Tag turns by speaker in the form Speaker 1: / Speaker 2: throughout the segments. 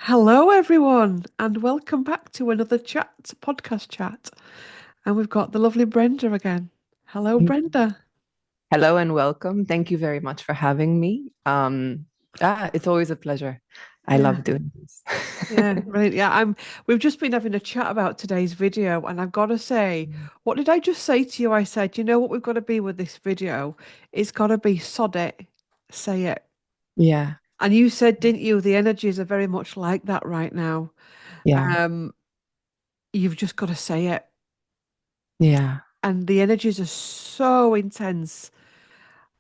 Speaker 1: Hello, everyone, and welcome back to another podcast chat. And we've got the lovely Brenda again. Hello, Brenda.
Speaker 2: Hello and welcome. Thank you very much for having me. It's always a pleasure. I
Speaker 1: Yeah,
Speaker 2: love doing this.
Speaker 1: yeah, brilliant. Yeah, we've just been having a chat about today's video, and I've got to say, what did I just say to you? I said, you know what we've got to be with this video? It's got to be sod it, say it.
Speaker 2: Yeah,
Speaker 1: And you said, didn't you, the energies are very much like that right now.
Speaker 2: yeah,
Speaker 1: Um, you've just got to say it.
Speaker 2: yeah.
Speaker 1: And the energies are so intense.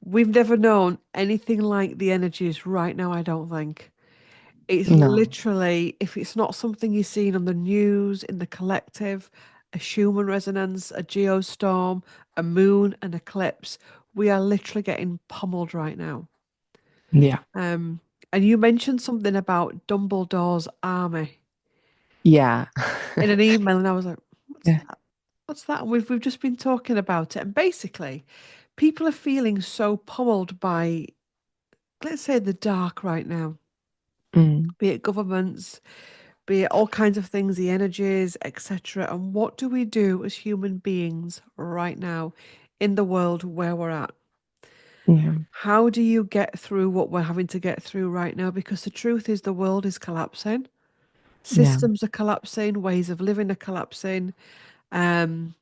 Speaker 1: We've never known anything like the energies right now, I don't think. It's
Speaker 2: No,
Speaker 1: literally, if it's not something you've seen on the news, in the collective, a Schumann resonance, a geostorm, a moon, an eclipse, we are literally getting pummeled right now.
Speaker 2: yeah,
Speaker 1: Um, and you mentioned something about Dumbledore's army
Speaker 2: yeah,
Speaker 1: in an email, and I was like, what's
Speaker 2: yeah,
Speaker 1: that? What's that? And we've just been talking about it. And basically, people are feeling so pummeled by, let's say, the dark right now,
Speaker 2: mm,
Speaker 1: be it governments, be it all kinds of things, the energies, etc. And what do we do as human beings right now in the world where we're at?
Speaker 2: yeah,
Speaker 1: How do you get through what we're having to get through right now? Because the truth is, the world is collapsing,
Speaker 2: yeah,
Speaker 1: systems are collapsing, ways of living are collapsing. Um,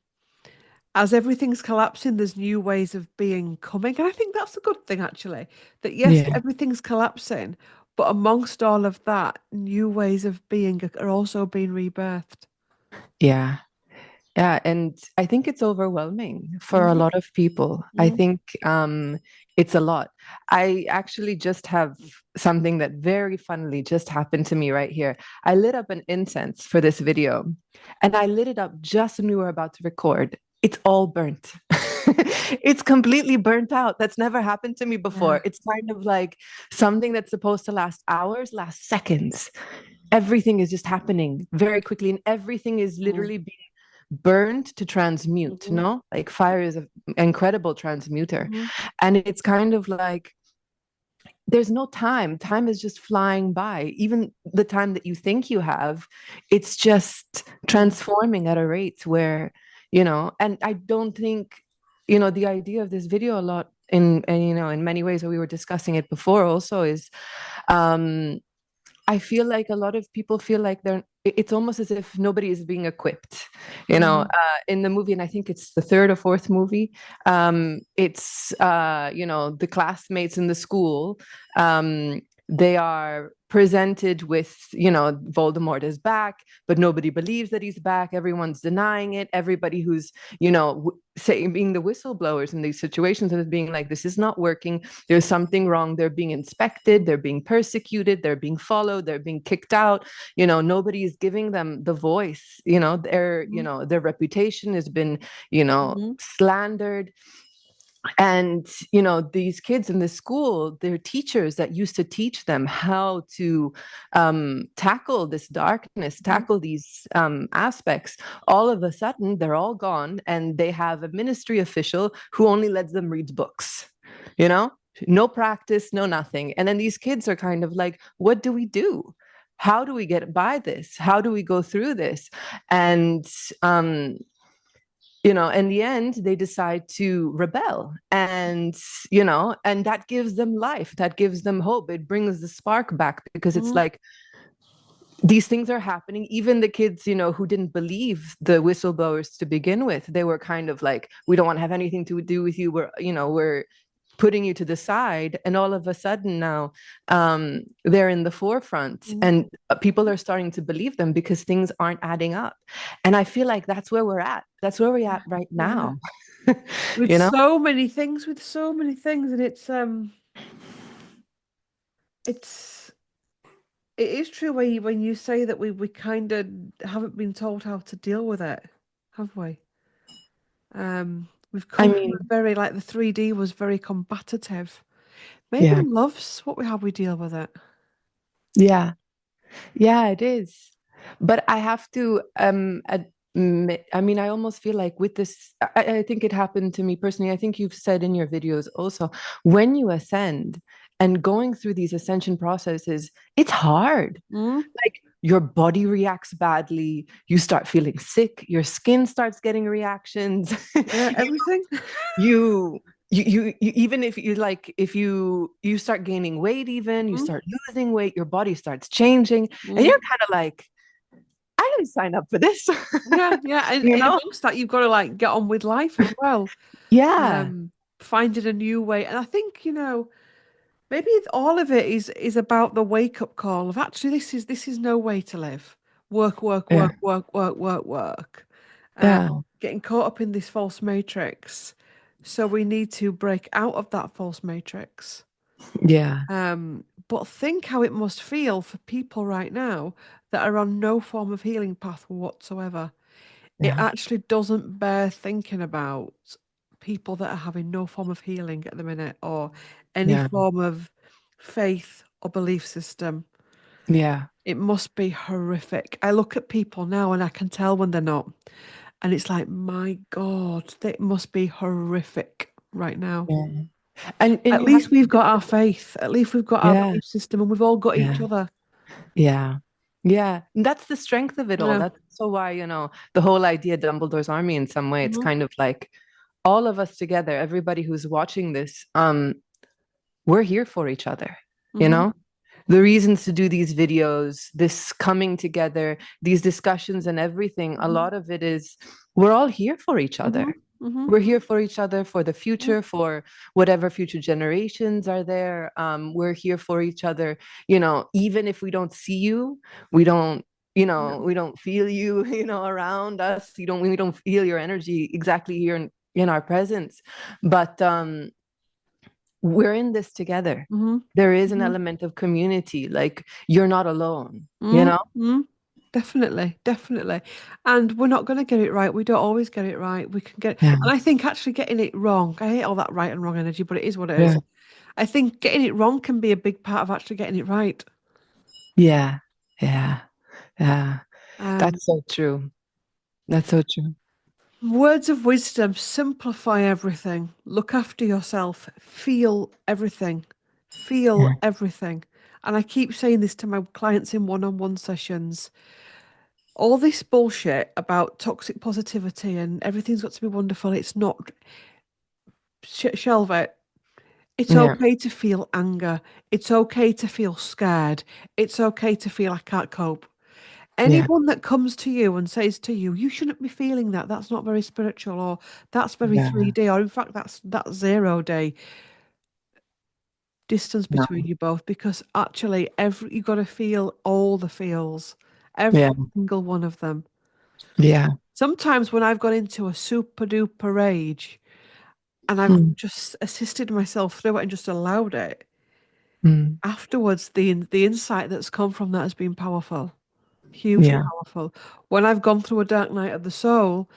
Speaker 1: as everything's collapsing, there's new ways of being coming. And I think that's a good thing, actually, that yes,
Speaker 2: yeah,
Speaker 1: everything's collapsing, but amongst all of that, new ways of being are also being rebirthed.
Speaker 2: yeah. Yeah, and I think it's overwhelming for a
Speaker 1: Hmm.
Speaker 2: lot of people. I
Speaker 1: Hmm.
Speaker 2: think it's a lot. I actually just have something that very funnily just happened to me right here. I lit up an incense for this video, and I lit it up just when we were about to record. It's all burnt. It's completely burnt out. That's never happened to me
Speaker 1: Yeah.
Speaker 2: before. It's kind of like something that's supposed to last hours, last seconds. Everything is just happening very quickly, and everything is
Speaker 1: Mm-hmm.
Speaker 2: literally burned to transmute, no? Like fire is an incredible transmuter.
Speaker 1: Hmm.
Speaker 2: And it's kind of like there's no time. Time is just flying by. Even the time that you think you have, it's just transforming at a rate where, and I don't think, the idea of this video a lot in many ways that we were discussing it before also is um I feel like a lot of people feel like it's almost as if nobody is being equipped,
Speaker 1: Hmm.
Speaker 2: in the movie, and I think it's the third or fourth movie. It's, the classmates in the school, they are presented with, Voldemort is back, but nobody believes that he's back. Everyone's denying it. Everybody who's, saying, being the whistleblowers in these situations and being like, this is not working. There's something wrong. They're being inspected. They're being persecuted. They're being followed. They're being kicked out. Nobody is giving them the voice. Their reputation has been,
Speaker 1: Hmm.
Speaker 2: slandered. And these kids in the school, their teachers that used to teach them how to tackle this darkness,
Speaker 1: Hmm.
Speaker 2: tackle these aspects, all of a sudden they're all gone, and they have a ministry official who only lets them read books, you know no practice, no nothing. And then these kids are kind of like, what do we do? How do we get by this? How do we go through this? And um in the end they decide to rebel, and that gives them life, that gives them hope. It brings the spark back, because it's
Speaker 1: Hmm.
Speaker 2: like these things are happening. Even the kids, who didn't believe the whistleblowers to begin with, they were kind of like, we don't want to have anything to do with you. We're putting you to the side. And all of a sudden now, they're in the forefront,
Speaker 1: Hmm.
Speaker 2: and people are starting to believe them because things aren't adding up. And I feel like that's where we're at. That's where we're at right
Speaker 1: Yeah.
Speaker 2: now.
Speaker 1: With
Speaker 2: you know
Speaker 1: so many things, and it's it is true when you say that we kind of haven't been told how to deal with it, have we? We've
Speaker 2: I
Speaker 1: come from
Speaker 2: mean,
Speaker 1: a very, like, the 3D was very combative. Maybe
Speaker 2: yeah,
Speaker 1: love's what we how we deal with it.
Speaker 2: yeah, yeah, it is. But I have to admit, I mean, I almost feel like with this, I think it happened to me personally. I think you've said in your videos also, when you ascend, And going through these ascension processes, it's hard.
Speaker 1: Mm.
Speaker 2: Like your body reacts badly, you start feeling sick, your skin starts getting reactions.
Speaker 1: Yeah, everything.
Speaker 2: you you even if you like if you start gaining weight, even you
Speaker 1: Mm.
Speaker 2: start losing weight, your body starts changing, and
Speaker 1: Mm.
Speaker 2: you're kind of like, I didn't sign up for this.
Speaker 1: Yeah, yeah. And
Speaker 2: you know
Speaker 1: amongst that, you've got to like get on with life as well.
Speaker 2: yeah,
Speaker 1: Um, Finding a new way. And I think, maybe all of it is about the wake up call of actually this is no way to live. Work, work,
Speaker 2: yeah,
Speaker 1: work, work, work, work, work.
Speaker 2: yeah,
Speaker 1: Getting caught up in this false matrix. So we need to break out of that false matrix.
Speaker 2: yeah,
Speaker 1: But think how it must feel for people right now that are on no form of healing path whatsoever. It
Speaker 2: yeah,
Speaker 1: actually doesn't bear thinking about people that are having no form of healing at the minute or any
Speaker 2: yeah,
Speaker 1: form of faith or belief system.
Speaker 2: yeah,
Speaker 1: It must be horrific. I look at people now and I can tell when they're not. And it's like, my God, it must be horrific right now.
Speaker 2: yeah. And
Speaker 1: At
Speaker 2: you have
Speaker 1: least
Speaker 2: to
Speaker 1: we've got our
Speaker 2: remember,
Speaker 1: faith. At least we've got our
Speaker 2: yeah,
Speaker 1: belief system and we've all got each
Speaker 2: yeah,
Speaker 1: other.
Speaker 2: yeah, yeah. And that's the strength of it all.
Speaker 1: Yeah.
Speaker 2: That's also why, the whole idea, Dumbledore's army, in some way, it's
Speaker 1: Hmm.
Speaker 2: kind of like all of us together, everybody who's watching this, we're here for each other, you
Speaker 1: Hmm.
Speaker 2: know? The reasons to do these videos, this coming together, these discussions and everything, a
Speaker 1: Hmm.
Speaker 2: lot of it is we're all here for each other.
Speaker 1: Hmm. Hmm.
Speaker 2: We're here for each other for the future, for whatever future generations are there. We're here for each other, even if we don't see you, we don't,
Speaker 1: Yeah.
Speaker 2: we don't feel you, around us. We don't feel your energy exactly here in our presence. But we're in this together.
Speaker 1: Hmm.
Speaker 2: There is an
Speaker 1: Hmm.
Speaker 2: element of community. Like you're not alone, you
Speaker 1: Hmm.
Speaker 2: know?
Speaker 1: Hmm. Definitely, definitely. And we're not going to get it right. We don't always get it right. We can get,
Speaker 2: Yeah.
Speaker 1: and I think actually getting it wrong, I hate all that right and wrong energy, but it is what it is.
Speaker 2: Yeah.
Speaker 1: I think getting it wrong can be a big part of actually getting it right.
Speaker 2: Yeah. Yeah. Yeah.
Speaker 1: Um,
Speaker 2: That's so true. That's so true.
Speaker 1: Words of wisdom, simplify everything. Look after yourself. Feel everything. Feel
Speaker 2: Yeah.
Speaker 1: everything. And I keep saying this to my clients in one-on-one sessions. All this bullshit about toxic positivity and everything's got to be wonderful. It's not. Shelve it. It's
Speaker 2: Yeah.
Speaker 1: okay to feel anger. It's okay to feel scared. It's okay to feel I can't cope.
Speaker 2: Yeah.
Speaker 1: Anyone that comes to you and says to you, you shouldn't be feeling that, that's not very spiritual, or that's very
Speaker 2: Yeah.
Speaker 1: 3D, or in fact that's 0 day, distance
Speaker 2: No.
Speaker 1: between you both, because actually every you got to feel all the feels,
Speaker 2: Yeah.
Speaker 1: every single one of them.
Speaker 2: Yeah.
Speaker 1: Sometimes when I've got into a super duper rage and I've
Speaker 2: Mm.
Speaker 1: just assisted myself through it and just allowed it,
Speaker 2: Mm.
Speaker 1: afterwards the insight that's come from that has been powerful, hugely
Speaker 2: Yeah.
Speaker 1: powerful. When I've gone through a dark night of the soul,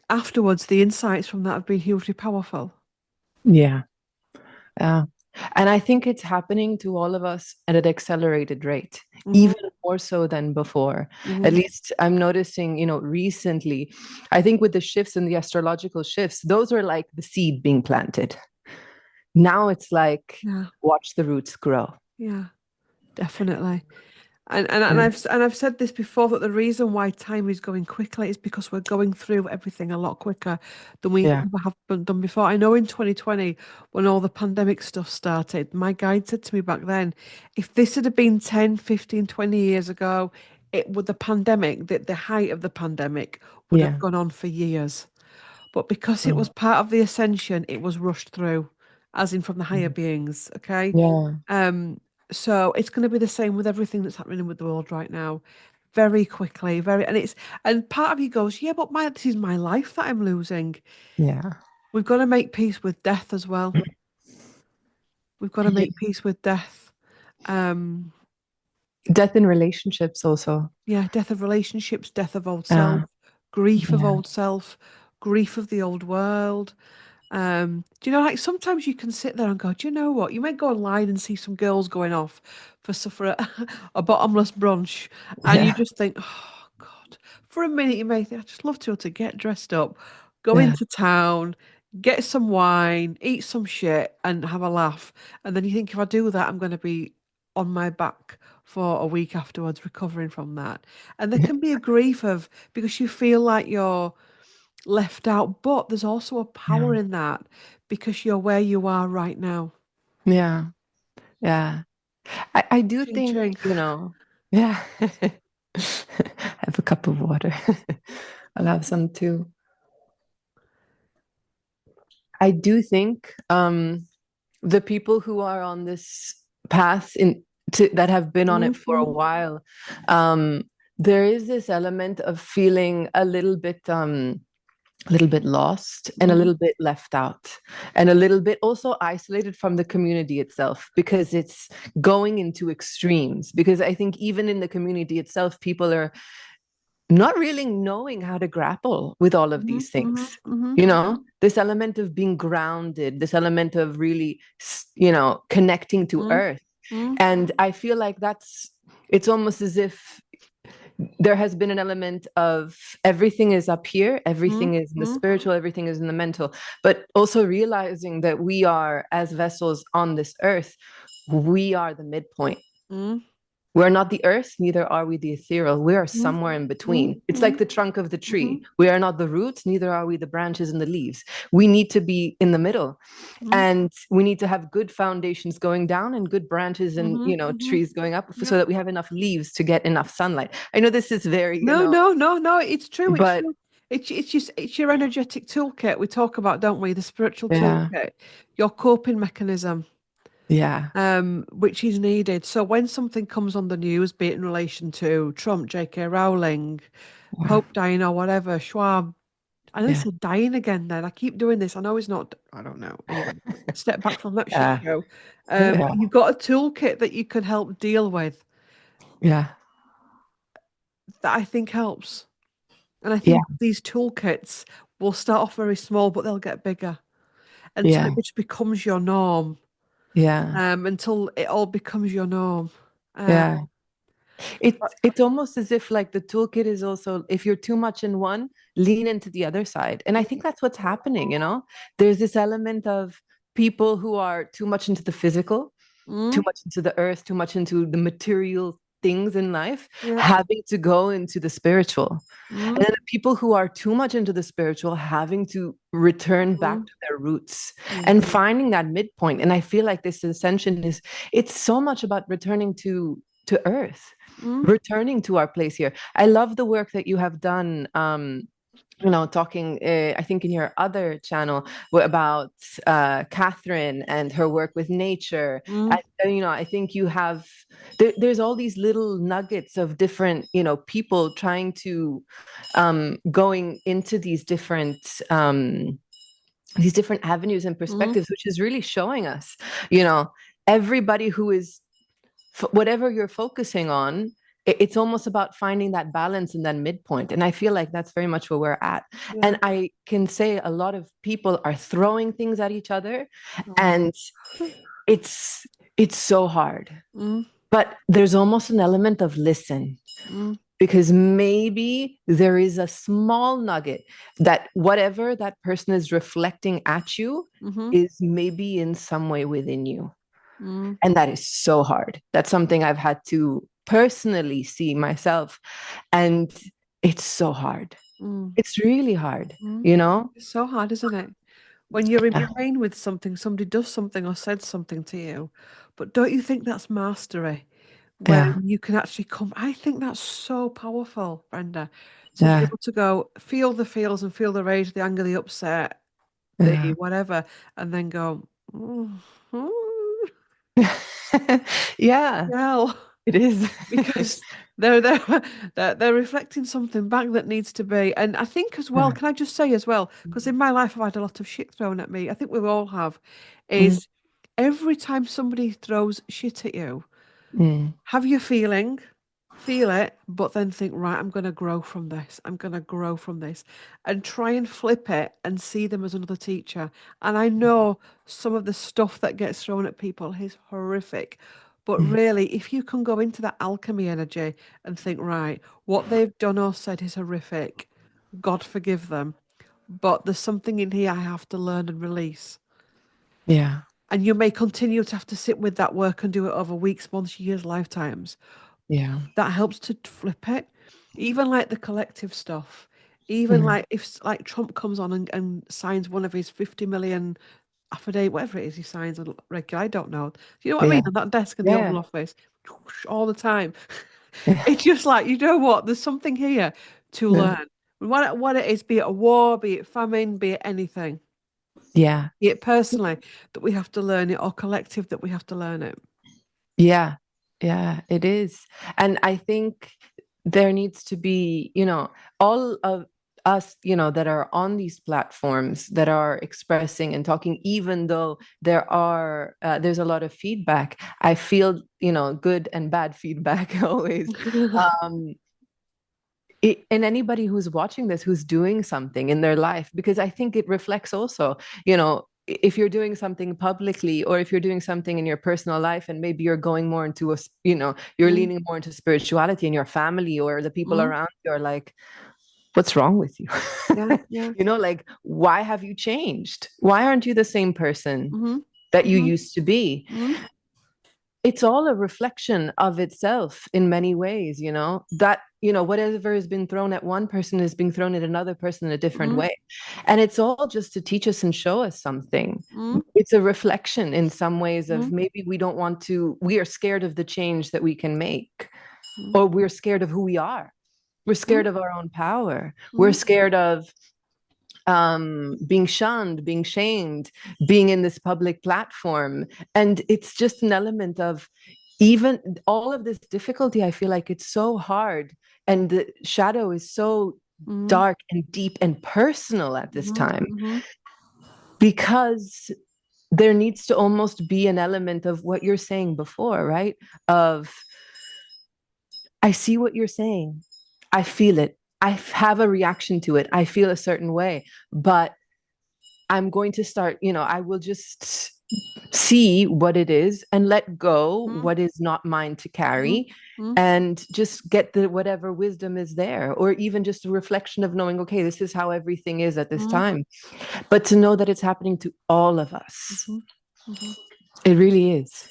Speaker 1: afterwards the insights from that have been hugely powerful.
Speaker 2: Yeah. Yeah. And I think it's happening to all of us at an accelerated rate,
Speaker 1: Hmm.
Speaker 2: even more so than before. At
Speaker 1: Hmm.
Speaker 2: least I'm noticing, recently, I think with the shifts and the astrological shifts, those are like the seed being planted. Now it's like,
Speaker 1: Yeah,
Speaker 2: watch the roots grow.
Speaker 1: yeah, definitely. And
Speaker 2: Yeah.
Speaker 1: I've said this before, that the reason why time is going quickly is because we're going through everything a lot quicker than we
Speaker 2: Yeah.
Speaker 1: ever have done before. I know in 2020, when all the pandemic stuff started, my guide said to me back then, if this had been 10, 15, 20 years ago, it would the pandemic, the height of the pandemic would have
Speaker 2: Yeah.
Speaker 1: gone on for years. But because it
Speaker 2: Mm.
Speaker 1: was part of the ascension, it was rushed through, as in from the higher
Speaker 2: Mm.
Speaker 1: beings. Okay.
Speaker 2: Yeah.
Speaker 1: Um, so it's going to be the same with everything that's happening with the world right now. Very quickly, and part of you goes, yeah, but this is my life that I'm losing.
Speaker 2: Yeah.
Speaker 1: We've got to make peace with death as well. We've got to
Speaker 2: Yeah.
Speaker 1: make peace with death. Um,
Speaker 2: Death in relationships also.
Speaker 1: yeah, death of relationships, death of old self,
Speaker 2: Uh,
Speaker 1: grief of
Speaker 2: yeah.
Speaker 1: old self, grief of the old world. Do you know, like sometimes you can sit there and go, do you know what? You might go online and see some girls going off for a bottomless brunch, and you
Speaker 2: Yeah.
Speaker 1: just think, oh God. For a minute, you may think, I just love to be able to get dressed up, go
Speaker 2: Yeah.
Speaker 1: into town, get some wine, eat some shit, and have a laugh. And then you think, if I do that, I'm going to be on my back for a week afterwards, recovering from that. And there can be a grief of because you feel like you're left out, but there's also a
Speaker 2: Yeah.
Speaker 1: power in that because you're where you are right now.
Speaker 2: Yeah. Yeah. I do
Speaker 1: Ching
Speaker 2: think,
Speaker 1: ching.
Speaker 2: yeah. Have a cup of water. I'll have some too. I do think the people who are on this path that have been on it for a
Speaker 1: Mm-hmm.
Speaker 2: while, um, there is this element of feeling a little bit lost and a
Speaker 1: Mm-hmm.
Speaker 2: little bit left out and a little bit also isolated from the community itself because it's going into extremes. Because I think even in the community itself, people are not really knowing how to grapple with all of
Speaker 1: Mm-hmm.
Speaker 2: these
Speaker 1: Mm-hmm.
Speaker 2: things.
Speaker 1: Mm-hmm.
Speaker 2: This element of being grounded, this element of really, connecting to earth.
Speaker 1: Mm-hmm.
Speaker 2: And I feel like it's almost as if there has been an element of everything is up here, everything is in the
Speaker 1: Mm-hmm.
Speaker 2: spiritual, everything is in the mental, but also realizing that we are, as vessels on this earth, we are the midpoint.
Speaker 1: Mm-hmm.
Speaker 2: We're not the earth, neither are we the ethereal. We are
Speaker 1: Mm-hmm.
Speaker 2: somewhere in
Speaker 1: Mm-hmm.
Speaker 2: between. It's
Speaker 1: Mm-hmm.
Speaker 2: like the trunk of the
Speaker 1: Mm-hmm.
Speaker 2: tree. We are not the roots, neither are we the branches and the leaves. We need to be in the middle. And we need to have good foundations going down and good branches and,
Speaker 1: Mm-hmm. Mm-hmm.
Speaker 2: trees going up so
Speaker 1: Yeah.
Speaker 2: that we have enough leaves to get enough sunlight. I know this is very,
Speaker 1: No, no, no, no. It's true. It's
Speaker 2: but
Speaker 1: true. It's just it's your energetic toolkit we talk about, don't we? The spiritual
Speaker 2: yeah,
Speaker 1: toolkit, your coping mechanism,
Speaker 2: yeah,
Speaker 1: which is needed. So when something comes on the news, be it in relation to Trump, J.K. Rowling,
Speaker 2: yeah,
Speaker 1: Pope dying or whatever, Schwab, I know he
Speaker 2: yeah,
Speaker 1: said dying again then. I keep doing this. I know he's not, I don't know. Anyway, step back from that shit
Speaker 2: yeah,
Speaker 1: show.
Speaker 2: yeah,
Speaker 1: But you've got a toolkit that you can help deal with
Speaker 2: yeah,
Speaker 1: that I think helps. And I
Speaker 2: yeah,
Speaker 1: think these toolkits will start off very small, but they'll get bigger until
Speaker 2: yeah,
Speaker 1: it just becomes your norm.
Speaker 2: yeah,
Speaker 1: Until it all becomes your norm. Um,
Speaker 2: yeah. It's almost as if like the toolkit is also if you're too much in one, lean into the other side. And I think that's what's happening. There's this element of people who are too much into the physical, too
Speaker 1: mm,
Speaker 2: much into the earth, too much into the material things in life,
Speaker 1: yeah.
Speaker 2: having to go into the spiritual. And
Speaker 1: Mm,
Speaker 2: then the people who are too much into the spiritual having to return back
Speaker 1: mm,
Speaker 2: to their roots
Speaker 1: yeah.
Speaker 2: and finding that midpoint. And I feel like this ascension it's so much about returning to earth,
Speaker 1: Mm,
Speaker 2: returning to our place here. I love the work that you have done. Talking, I think in your other channel about Catherine and her work with nature.
Speaker 1: mm,
Speaker 2: I think you have, there's all these little nuggets of different, people trying to, going into these different avenues and
Speaker 1: mm,
Speaker 2: perspectives, which is really showing us, you know, everybody who is whatever you're focusing on, it's almost about finding that balance and that midpoint. And I feel like that's very much where we're at.
Speaker 1: yeah.
Speaker 2: And I can say a lot of people are throwing things at each other,
Speaker 1: Oh.
Speaker 2: and it's it's so hard.
Speaker 1: Mm,
Speaker 2: But there's almost an element of listen,
Speaker 1: mm,
Speaker 2: because maybe there is a small nugget that whatever that person is reflecting at you
Speaker 1: mm-hmm,
Speaker 2: is maybe in some way within you.
Speaker 1: mm,
Speaker 2: And that is so hard. That's something I've had to personally see myself. And it's so hard.
Speaker 1: mm,
Speaker 2: It's really hard,
Speaker 1: mm.
Speaker 2: you know?
Speaker 1: It's so hard, isn't it? When you're in
Speaker 2: Yeah.
Speaker 1: pain with something, somebody does something or said something to you. But don't you think that's mastery? When
Speaker 2: Yeah.
Speaker 1: you can actually come, I think that's so powerful, Brenda, to be
Speaker 2: Yeah.
Speaker 1: able to go feel the feels and feel the rage, the anger, the upset, the
Speaker 2: Yeah.
Speaker 1: whatever, and then go, mm, mm,
Speaker 2: Yeah.
Speaker 1: yeah,
Speaker 2: It is.
Speaker 1: because they're reflecting something back that needs to be. And I think as well,
Speaker 2: Yeah.
Speaker 1: can I just say as well, because in my life I've had a lot of shit thrown at me. I think we all have,
Speaker 2: Mm,
Speaker 1: is every time somebody throws shit at you,
Speaker 2: mm,
Speaker 1: have your feeling, feel it, but then think, right, I'm going to grow from this. I'm going to grow from this and try and flip it and see them as another teacher. And I know some of the stuff that gets thrown at people is horrific. But
Speaker 2: mm,
Speaker 1: really, if you can go into that alchemy energy and think, right, what they've done or said is horrific, God forgive them. but there's something in here I have to learn and release.
Speaker 2: Yeah.
Speaker 1: And you may continue to have to sit with that work and do it over weeks, months, years, lifetimes.
Speaker 2: Yeah.
Speaker 1: That helps to flip it. Even like the collective stuff, even
Speaker 2: Mm.
Speaker 1: like if like Trump comes on and signs one of his 50 million affidavit, whatever it is he signs on regular, I don't know. Do you know what I
Speaker 2: Yeah.
Speaker 1: mean? On that desk in the
Speaker 2: Yeah.
Speaker 1: Oval Office, all the time.
Speaker 2: Yeah.
Speaker 1: It's just like, you know what? There's something here to
Speaker 2: Yeah.
Speaker 1: learn. What it is, be it a war, be it famine, be it anything,
Speaker 2: Yeah.
Speaker 1: be it personally that we have to learn it or collective that we have to learn it.
Speaker 2: Yeah, yeah, it is. And I think there needs to be, all of us, that are on these platforms that are expressing and talking, even though there's a lot of feedback. I feel, good and bad feedback always. Um, and anybody who's watching this who's doing something in their life, because I think it reflects also, if you're doing something publicly or if you're doing something in your personal life, and maybe you're going more into you're
Speaker 1: Mm,
Speaker 2: leaning more into spirituality, and your family or the people
Speaker 1: mm,
Speaker 2: around you are like, what's wrong with you?
Speaker 1: yeah, yeah.
Speaker 2: Like, why have you changed? Why aren't you the same person
Speaker 1: Mm-hmm,
Speaker 2: that you
Speaker 1: mm-hmm,
Speaker 2: used to be?
Speaker 1: mm-hmm,
Speaker 2: It's all a reflection of itself in many ways, that, whatever has been thrown at one person is being thrown at another person in a different
Speaker 1: mm-hmm,
Speaker 2: way. And it's all just to teach us and show us something.
Speaker 1: mm-hmm,
Speaker 2: It's a reflection in some ways
Speaker 1: mm-hmm,
Speaker 2: of maybe we are scared of the change that we can make,
Speaker 1: mm-hmm,
Speaker 2: or we're scared of who we are. We're
Speaker 1: mm-hmm,
Speaker 2: scared of our own power. We're
Speaker 1: mm-hmm,
Speaker 2: scared of being shunned, being shamed, being in this public platform. And it's just an element of even all of this difficulty. I feel like it's so hard. And the shadow is so
Speaker 1: mm-hmm,
Speaker 2: dark and deep and personal at this
Speaker 1: mm-hmm,
Speaker 2: time,
Speaker 1: mm-hmm,
Speaker 2: because there needs to almost be an element of what you're saying before, right? Of, I see what you're saying. I feel it. I have a reaction to it. I feel a certain way, but I'm going to start, I will just see what it is and let go what is not mine to
Speaker 1: mm-hmm,
Speaker 2: carry,
Speaker 1: mm-hmm,
Speaker 2: and just get the whatever wisdom is there, or even just a reflection of knowing, okay, this is how everything is at this
Speaker 1: mm-hmm,
Speaker 2: time. But to know that it's happening to all of us.
Speaker 1: mm-hmm, mm-hmm.
Speaker 2: It really is.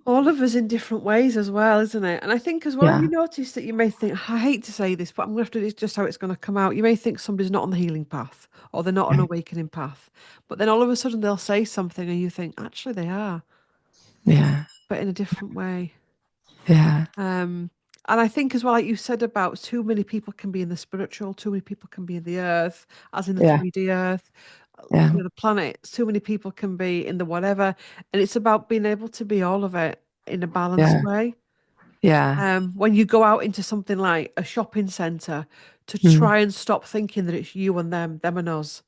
Speaker 1: All of us in different ways as well, isn't it? And I think as well, have you
Speaker 2: Yeah.
Speaker 1: noticed that you may think, I hate to say this, but I'm going to have to, it's just how it's going to come out. You may think somebody's not on the healing path or they're not on an awakening path, but then all of a sudden they'll say something and you think, actually they are,
Speaker 2: Yeah.
Speaker 1: but in a different way.
Speaker 2: Yeah.
Speaker 1: Um, and I think as well, like you said about too many people can be in the spiritual, too many people can be in the earth, as in the
Speaker 2: Yeah.
Speaker 1: 3D earth,
Speaker 2: Yeah.
Speaker 1: the planets, too many people can be in the whatever. And it's about being able to be all of it in a balanced
Speaker 2: Yeah.
Speaker 1: way.
Speaker 2: Yeah.
Speaker 1: When you go out into something like a shopping centre, to
Speaker 2: Mm.
Speaker 1: try and stop thinking that it's you and them and us.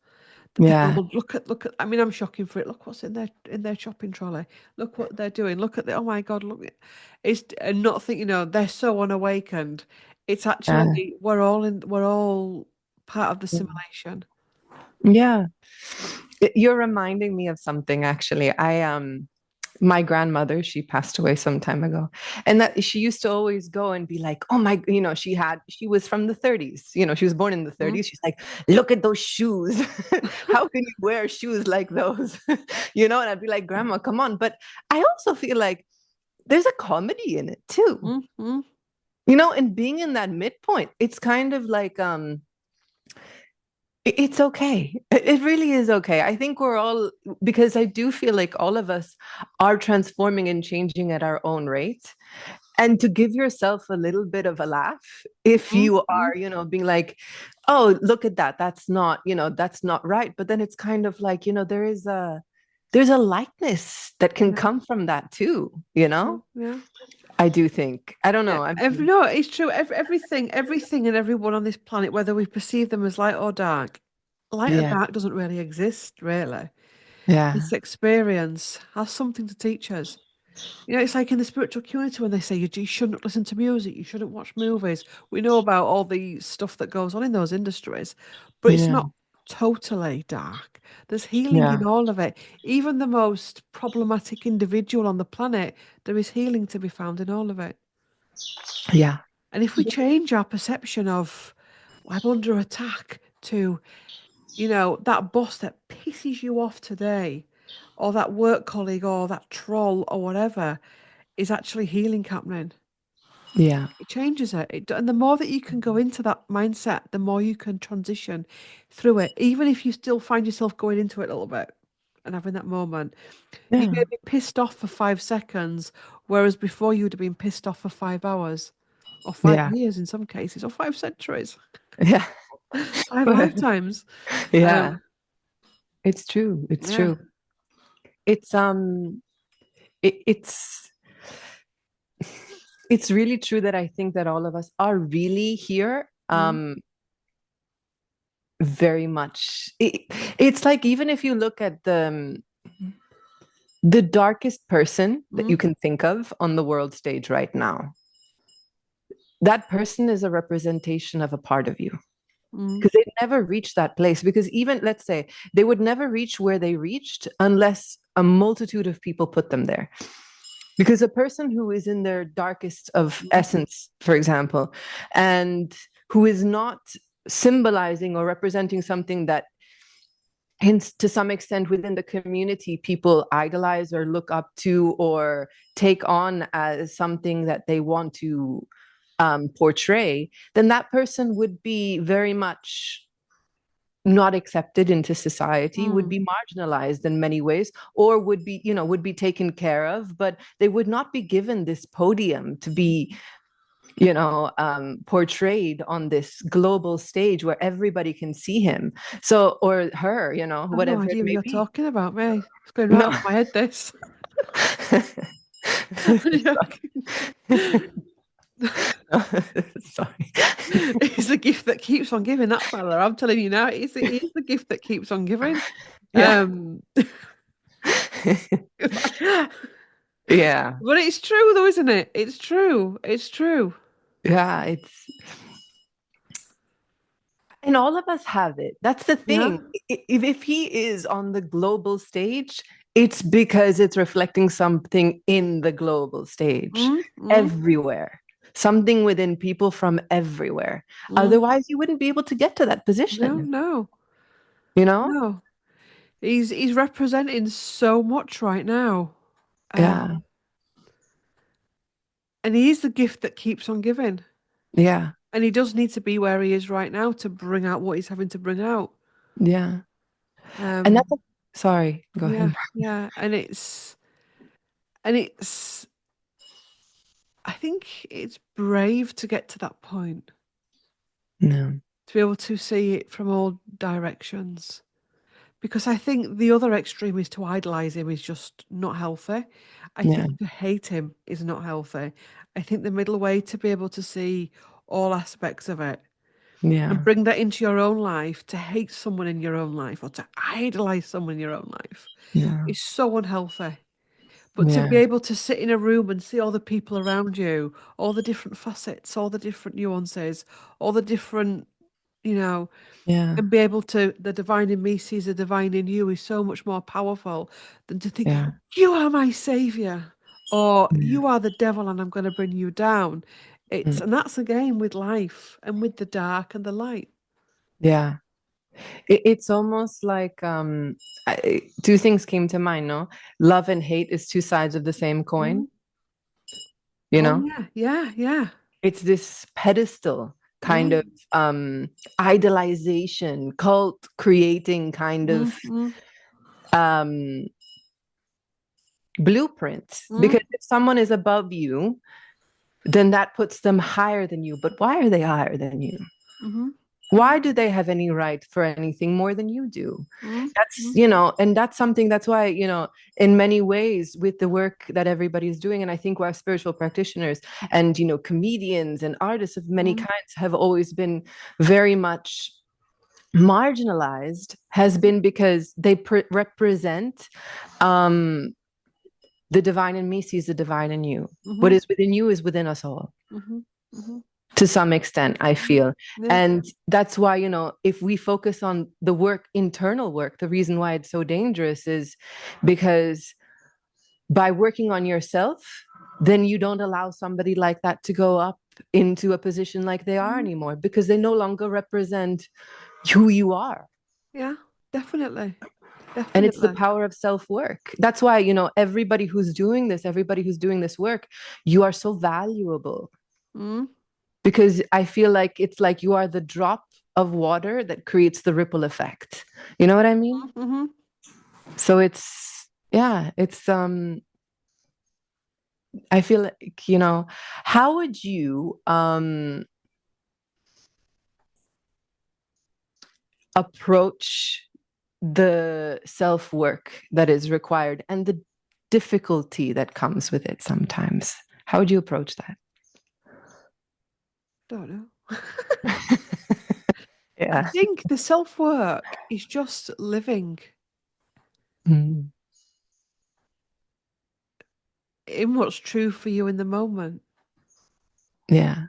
Speaker 1: The people
Speaker 2: Yeah.
Speaker 1: will look at. I mean, I'm shocking for it. Look what's in their shopping trolley. Look what they're doing. Look at the. Oh my God! Look, it's and not think. They're so unawakened. It's
Speaker 2: Yeah.
Speaker 1: actually we're all in. We're all part of the simulation.
Speaker 2: Yeah. You're reminding me of something, actually. My grandmother, she passed away some time ago, and that she used to always go and be like, oh my, she was from the 30s, she was born in the
Speaker 1: Mm,
Speaker 2: 30s. She's like, look at those shoes. How can you wear shoes like those? And I'd be like, grandma, come on. But I also feel like there's a comedy in it too,
Speaker 1: mm, mm,
Speaker 2: and being in that midpoint, it's kind of like, it's okay. It really is okay. I think we're all, because I do feel like all of us are transforming and changing at our own rate. And to give yourself a little bit of a laugh, if
Speaker 1: mm,
Speaker 2: you
Speaker 1: mm.
Speaker 2: are, being like, oh, look at that. That's not right. But then it's kind of like, there's a likeness that can
Speaker 1: Yeah,
Speaker 2: come from that too,
Speaker 1: yeah, yeah.
Speaker 2: I do think. I don't
Speaker 1: Yeah,
Speaker 2: know.
Speaker 1: no, it's true. Everything and everyone on this planet, whether we perceive them as light or
Speaker 2: Yeah.
Speaker 1: dark doesn't really exist, really.
Speaker 2: Yeah.
Speaker 1: This experience has something to teach us. It's like in the spiritual community when they say you shouldn't listen to music, you shouldn't watch movies. We know about all the stuff that goes on in those industries, but it's
Speaker 2: Yeah.
Speaker 1: not totally dark. There's healing
Speaker 2: Yeah.
Speaker 1: in all of it. Even the most problematic individual on the planet, there is healing to be found in all of it.
Speaker 2: Yeah.
Speaker 1: And if we change our perception of I'm under attack to You know, that boss that pisses you off today, or that work colleague, or that troll, or whatever, is actually healing happening.
Speaker 2: Yeah.
Speaker 1: It changes it. And the more that you can go into that mindset, the more you can transition through it. Even if you still find yourself going into it a little bit and having that moment, you
Speaker 2: Yeah.
Speaker 1: may be pissed off for 5 seconds, whereas before you would have been pissed off for 5 hours, or
Speaker 2: Yeah.
Speaker 1: 5 years in some cases, or 5 centuries,
Speaker 2: Yeah.
Speaker 1: 5 lifetimes.
Speaker 2: Yeah.
Speaker 1: Um,
Speaker 2: It's true. It's
Speaker 1: yeah.
Speaker 2: true. It's it's it's really true that I think that all of us are really here
Speaker 1: Mm,
Speaker 2: very much. It's like, even if you look at the darkest person that
Speaker 1: mm,
Speaker 2: you can think of on the world stage right now, that person is a representation of a part of you,
Speaker 1: mm,
Speaker 2: because they never reached that place. Because even, let's say, they would never reach where they reached unless a multitude of people put them there. Because a person who is in their darkest of
Speaker 1: mm.
Speaker 2: essence, for example, and who is not symbolizing or representing something that, hence, to some extent within the community, people idolize or look up to or take on as something that they want to portray, then that person would be very much not accepted into society, would
Speaker 1: Mm.
Speaker 2: be marginalized in many ways, or would be, would be taken care of, but they would not be given this podium to be, portrayed on this global stage where everybody can see him, so, or her,
Speaker 1: I have no
Speaker 2: whatever it
Speaker 1: idea what
Speaker 2: may
Speaker 1: you're
Speaker 2: be.
Speaker 1: talking about, me. It's going right
Speaker 2: No.
Speaker 1: over my head, this.
Speaker 2: Sorry.
Speaker 1: It's the gift that keeps on giving, that fella. I'm telling you now, it is the gift that keeps on giving.
Speaker 2: Yeah.
Speaker 1: Um, but
Speaker 2: Yeah.
Speaker 1: it's true though, isn't it? It's true. It's true.
Speaker 2: Yeah. It's, and all of us have it. That's the
Speaker 1: Yeah.
Speaker 2: thing. If he is on the global stage, it's because it's reflecting something in the global stage,
Speaker 1: Mm, mm,
Speaker 2: everywhere, something within people from everywhere.
Speaker 1: mm.
Speaker 2: Otherwise, you wouldn't be able to get to that
Speaker 1: No,
Speaker 2: position,
Speaker 1: no,
Speaker 2: you know?
Speaker 1: no. He's representing so much right now.
Speaker 2: Yeah.
Speaker 1: Um, and he is the gift that keeps on giving.
Speaker 2: Yeah.
Speaker 1: And he does need to be where he is right now to bring out what he's having to bring out.
Speaker 2: Yeah. And
Speaker 1: Um,
Speaker 2: that's, sorry, go
Speaker 1: yeah,
Speaker 2: ahead.
Speaker 1: yeah. And it's I think it's brave to get to that point,
Speaker 2: No.
Speaker 1: to be able to see it from all directions. Because I think the other extreme is to idolize him is just not healthy. I
Speaker 2: Yeah.
Speaker 1: think to hate him is not healthy. I think the middle way to be able to see all aspects of it and
Speaker 2: Yeah.
Speaker 1: bring that into your own life, to hate someone in your own life or to idolize someone in your own life
Speaker 2: Yeah.
Speaker 1: is so unhealthy. But to be
Speaker 2: Yeah.
Speaker 1: able to sit in a room and see all the people around you, all the different facets, all the different nuances, all the different, you know,
Speaker 2: Yeah.
Speaker 1: and be able to, the divine in me sees the divine in you is so much more powerful than to think,
Speaker 2: Yeah.
Speaker 1: you are my savior or
Speaker 2: Yeah.
Speaker 1: you are the devil and I'm going to bring you down.
Speaker 2: Mm.
Speaker 1: And that's again with life and with the dark and the light.
Speaker 2: Yeah. It's almost like, two things came to mind, no? Love and hate is two sides of the same coin,
Speaker 1: Mm.
Speaker 2: you
Speaker 1: Oh,
Speaker 2: know?
Speaker 1: yeah, yeah, yeah.
Speaker 2: It's this pedestal kind of
Speaker 1: Mm,
Speaker 2: idolization, cult creating kind
Speaker 1: mm,
Speaker 2: of
Speaker 1: mm,
Speaker 2: um blueprints.
Speaker 1: mm,
Speaker 2: Because if someone is above you, then that puts them higher than you. But why are they higher than you?
Speaker 1: mm,
Speaker 2: Why do they have any right for anything more than you do?
Speaker 1: mm,
Speaker 2: That's,
Speaker 1: mm,
Speaker 2: and that's something, that's why, in many ways, with the work that everybody is doing, and I think why spiritual practitioners and, comedians and artists of many
Speaker 1: mm,
Speaker 2: kinds have always been very much marginalized, has
Speaker 1: mm,
Speaker 2: been because they represent um the divine in me sees the divine in you. What
Speaker 1: mm,
Speaker 2: is within you is within us all,
Speaker 1: mm, mm,
Speaker 2: to some extent, I feel.
Speaker 1: yeah.
Speaker 2: And that's why, if we focus on the work, internal work, the reason why it's so dangerous is because by working on yourself, then you don't allow somebody like that to go up into a position like they are
Speaker 1: Mm,
Speaker 2: anymore, because they no longer represent who you are.
Speaker 1: Yeah, definitely.
Speaker 2: And it's the
Speaker 1: Definitely.
Speaker 2: power of self-work. That's why, everybody who's doing this, everybody who's doing this work, you are so valuable,
Speaker 1: Mm,
Speaker 2: because I feel like it's like you are the drop of water that creates the ripple effect. You know what I mean?
Speaker 1: mm-hmm.
Speaker 2: So yeah, I feel like, how would you approach the self-work that is required and the difficulty that comes with it sometimes? How would you approach that?
Speaker 1: Don't know. I
Speaker 2: Yeah.
Speaker 1: think the self-work is just living
Speaker 2: Mm.
Speaker 1: in what's true for you in the moment
Speaker 2: Yeah.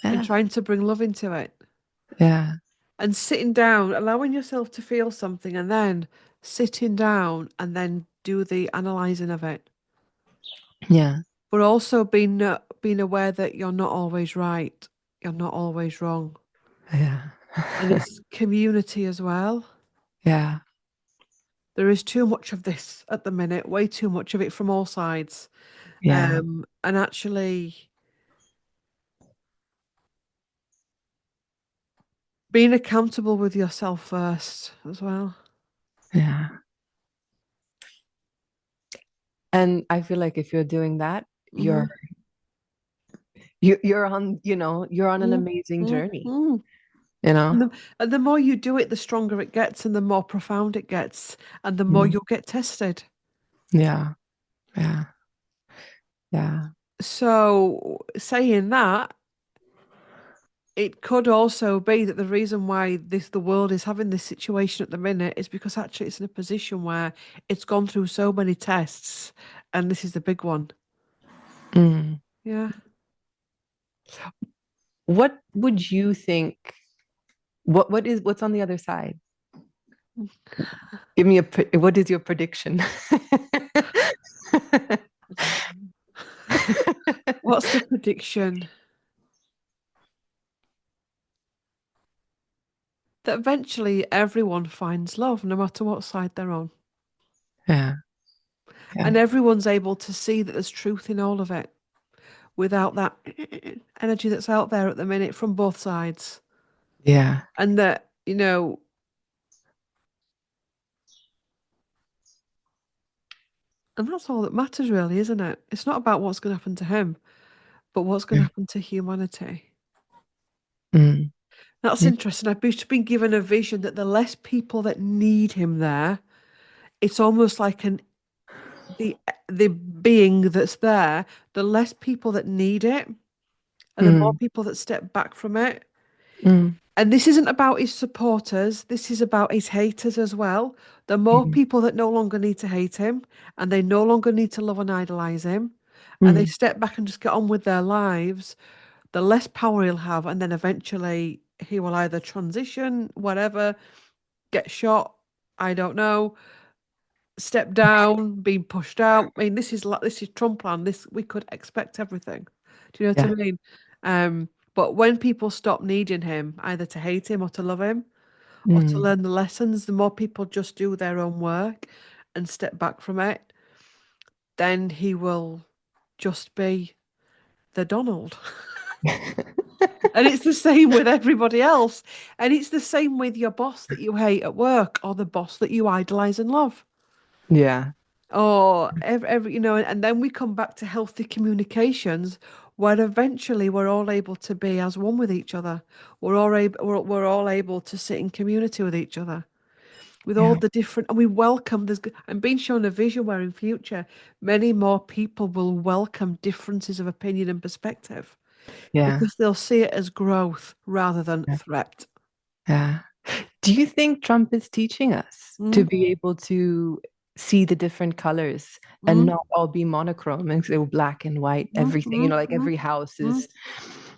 Speaker 1: and
Speaker 2: Yeah.
Speaker 1: trying to bring love into it
Speaker 2: Yeah.
Speaker 1: and sitting down, allowing yourself to feel something and then sitting down and then do the analyzing of it.
Speaker 2: Yeah.
Speaker 1: But also being aware that you're not always right, you're not always wrong.
Speaker 2: Yeah.
Speaker 1: And it's community as well.
Speaker 2: Yeah.
Speaker 1: There is too much of this at the minute, way too much of it from all sides.
Speaker 2: Yeah.
Speaker 1: And actually being accountable with yourself first as well.
Speaker 2: Yeah. And I feel like if you're doing that,
Speaker 1: Hmm.
Speaker 2: you're on an
Speaker 1: Mm,
Speaker 2: amazing
Speaker 1: mm,
Speaker 2: journey,
Speaker 1: mm.
Speaker 2: you know?
Speaker 1: And the more you do it, the stronger it gets, and the more profound it gets, and the more
Speaker 2: Mm.
Speaker 1: you'll get tested.
Speaker 2: Yeah. Yeah. Yeah.
Speaker 1: So, saying that, it could also be that the reason why the world is having this situation at the minute is because actually it's in a position where it's gone through so many tests, and this is the big one.
Speaker 2: Mm.
Speaker 1: Yeah.
Speaker 2: What would you think? What's on the other side? Give me what is your prediction?
Speaker 1: I don't know. What's the prediction? That eventually everyone finds love, no matter what side they're on.
Speaker 2: Yeah. Yeah.
Speaker 1: And everyone's able to see that there's truth in all of it without that energy that's out there at the minute from both sides.
Speaker 2: Yeah.
Speaker 1: And that, and that's all that matters, really, isn't it? It's not about what's going to happen to him, but what's going to
Speaker 2: Yeah.
Speaker 1: happen to humanity.
Speaker 2: Mm.
Speaker 1: That's
Speaker 2: Mm.
Speaker 1: interesting. I've just been given a vision that the less people that need him there, it's almost like the the being that's there, the less people that need it, and the more
Speaker 2: Mm.
Speaker 1: people that step back from it.
Speaker 2: Mm.
Speaker 1: And this isn't about his supporters, this is about his haters as well. The more
Speaker 2: Mm.
Speaker 1: people that no longer need to hate him and they no longer need to love and idolize him and they
Speaker 2: Mm.
Speaker 1: step back and just get on with their lives, the less power he'll have. And then eventually he will either transition, whatever, get shot, I don't know, step down, being pushed out. I mean, this is Trump land. This we could expect everything. Do you know what
Speaker 2: Yeah.
Speaker 1: I mean? But when people stop needing him, either to hate him or to love him, or to
Speaker 2: Mm.
Speaker 1: learn the lessons, the more people just do their own work and step back from it, then he will just be the Donald. And it's the same with everybody else. And it's the same with your boss that you hate at work or the boss that you idolize and love.
Speaker 2: Yeah.
Speaker 1: Or every and then we come back to healthy communications where eventually we're all able to be as one with each other. We're all able to sit in community with each other with all
Speaker 2: Yeah.
Speaker 1: the different, and we welcome I'm being shown a vision where in future many more people will welcome differences of opinion and perspective
Speaker 2: Yeah.
Speaker 1: because they'll see it as growth rather than
Speaker 2: Yeah.
Speaker 1: threat.
Speaker 2: Yeah. Do you think Trump is teaching us to
Speaker 1: Mm,
Speaker 2: be able to see the different colors and
Speaker 1: mm,
Speaker 2: not all be monochrome and so black and white,
Speaker 1: mm,
Speaker 2: everything,
Speaker 1: mm,
Speaker 2: like
Speaker 1: mm,
Speaker 2: every house
Speaker 1: mm.
Speaker 2: is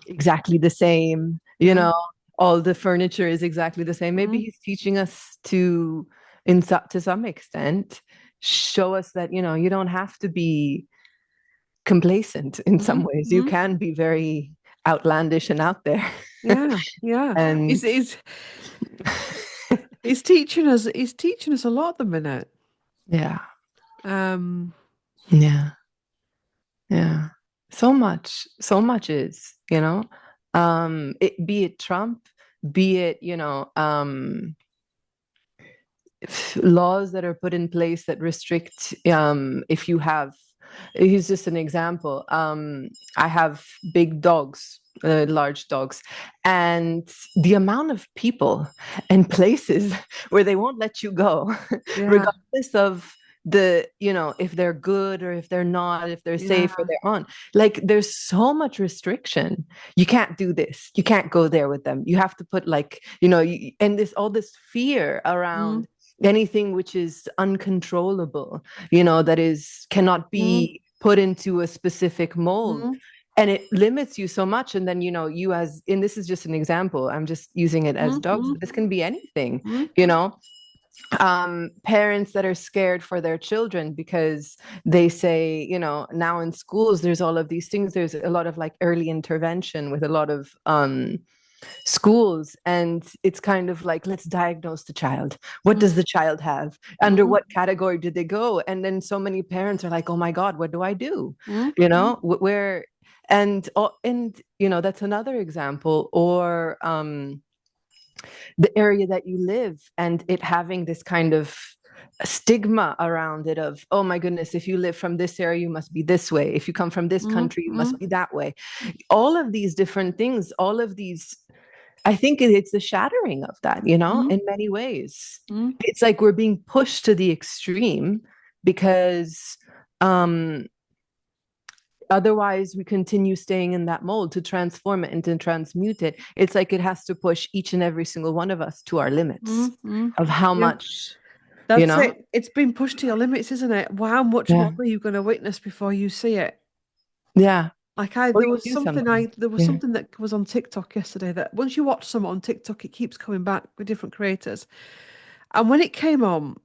Speaker 2: exactly the same,
Speaker 1: Yeah.
Speaker 2: all the furniture is exactly the same. Maybe
Speaker 1: Mm,
Speaker 2: he's teaching us to some extent, show us that, you don't have to be complacent in some
Speaker 1: mm,
Speaker 2: ways. You
Speaker 1: mm.
Speaker 2: can be very outlandish and out there.
Speaker 1: Yeah, yeah.
Speaker 2: And
Speaker 1: It's He's teaching us a lot at the minute.
Speaker 2: Yeah.
Speaker 1: Um,
Speaker 2: Yeah. Yeah. So much is, be it Trump, be it, laws that are put in place that restrict, if you have, here's just an example. I have big dogs, large dogs, and the amount of people and places where they won't let you go,
Speaker 1: yeah,
Speaker 2: regardless of if they're good or if they're not, if they're
Speaker 1: yeah.
Speaker 2: safe or they're on. Like, there's so much restriction. You can't do this. You can't go there with them. You have to put, like, and this all this fear
Speaker 1: Mm,
Speaker 2: around anything which is uncontrollable, that is cannot
Speaker 1: mm,
Speaker 2: be put into a specific mold.
Speaker 1: mm,
Speaker 2: And it limits you so much. And then, you as and this is just an example, I'm just using it as
Speaker 1: mm,
Speaker 2: dogs,
Speaker 1: mm,
Speaker 2: but this can be anything,
Speaker 1: mm,
Speaker 2: you know parents that are scared for their children because they say, now in schools there's all of these things, there's a lot of like early intervention with a lot of schools, and it's kind of like, let's diagnose the child. What
Speaker 1: mm,
Speaker 2: does the child have? Under
Speaker 1: mm,
Speaker 2: what category did they go? And then so many parents are like, oh my god, what do I do?
Speaker 1: mm,
Speaker 2: Where and that's another example. Or the area that you live, and it having this kind of stigma around it of, oh my goodness, if you live from this area you must be this way, if you come from this
Speaker 1: mm,
Speaker 2: country you
Speaker 1: mm,
Speaker 2: must be that way. All of these different things, all of these, I think it's the shattering of that,
Speaker 1: mm,
Speaker 2: in many ways.
Speaker 1: mm,
Speaker 2: It's like we're being pushed to the extreme because otherwise we continue staying in that mold. To transform it and to transmute it, it's like it has to push each and every single one of us to our limits
Speaker 1: mm, mm.
Speaker 2: of how
Speaker 1: Yeah,
Speaker 2: much, you
Speaker 1: that's
Speaker 2: know?
Speaker 1: it. It's been pushed to your limits, isn't it? Well, how much more
Speaker 2: Yeah.
Speaker 1: are you going to witness before you see it?
Speaker 2: Yeah.
Speaker 1: Like
Speaker 2: Or you do something.
Speaker 1: there was
Speaker 2: Yeah.
Speaker 1: something that was on TikTok yesterday that once you watch something on TikTok, it keeps coming back with different creators. And when it came on,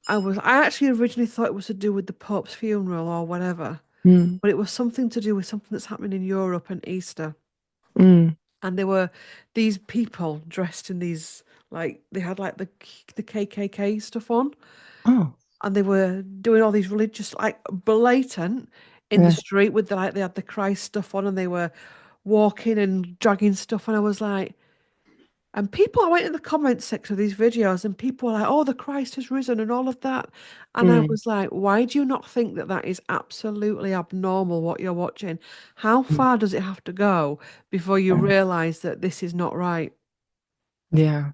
Speaker 1: I actually originally thought it was to do with the Pope's funeral or whatever,
Speaker 2: Mm,
Speaker 1: but it was something to do with something that's happening in Europe and Easter.
Speaker 2: mm.
Speaker 1: And there were these people dressed in these like they had like the KKK stuff on,
Speaker 2: Oh,
Speaker 1: and they were doing all these religious like blatant in the
Speaker 2: yeah.
Speaker 1: street with the like they had the Christ stuff on and they were walking and dragging stuff, and I was like, and people, I went in the comments section of these videos and people were like, oh, the Christ has risen and all of that. And I
Speaker 2: Mm,
Speaker 1: was like, why do you not think that that is absolutely abnormal what you're watching? How
Speaker 2: mm,
Speaker 1: far does it have to go before you
Speaker 2: yeah.
Speaker 1: realize that this is not right?
Speaker 2: Yeah.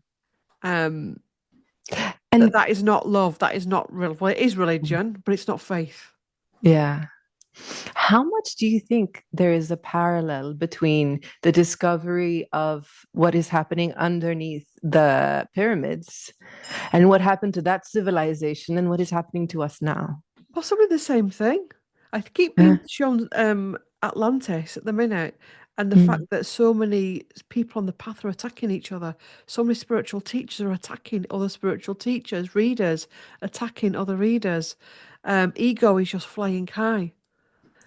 Speaker 1: Um, that
Speaker 2: And
Speaker 1: that is not love. That is not real. Well, it is religion, but it's not faith.
Speaker 2: yeah. How much do you think there is a parallel between the discovery of what is happening underneath the pyramids and what happened to that civilization and what is happening to us now?
Speaker 1: Possibly the same thing. I keep
Speaker 2: Yeah.
Speaker 1: being shown Atlantis at the minute, and the fact
Speaker 2: Mm,
Speaker 1: that so many people on the path are attacking each other. So many spiritual teachers are attacking other spiritual teachers, readers attacking other readers. Ego is just flying high.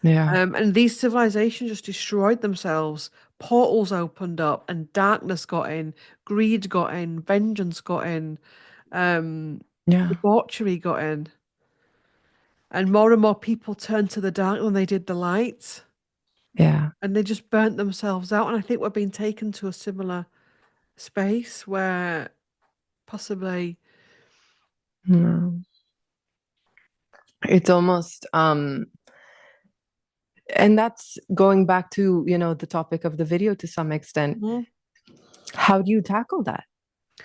Speaker 2: yeah.
Speaker 1: And these civilizations just destroyed themselves. Portals opened up, and darkness got in, greed got in, vengeance got in, um,
Speaker 2: Yeah.
Speaker 1: debauchery got in. And more people turned to the dark than they did the light.
Speaker 2: Yeah.
Speaker 1: And they just burnt themselves out. And I think we're being taken to a similar space where possibly,
Speaker 2: No. It's almost and that's going back to, the topic of the video to some extent.
Speaker 1: mm,
Speaker 2: How do you tackle that?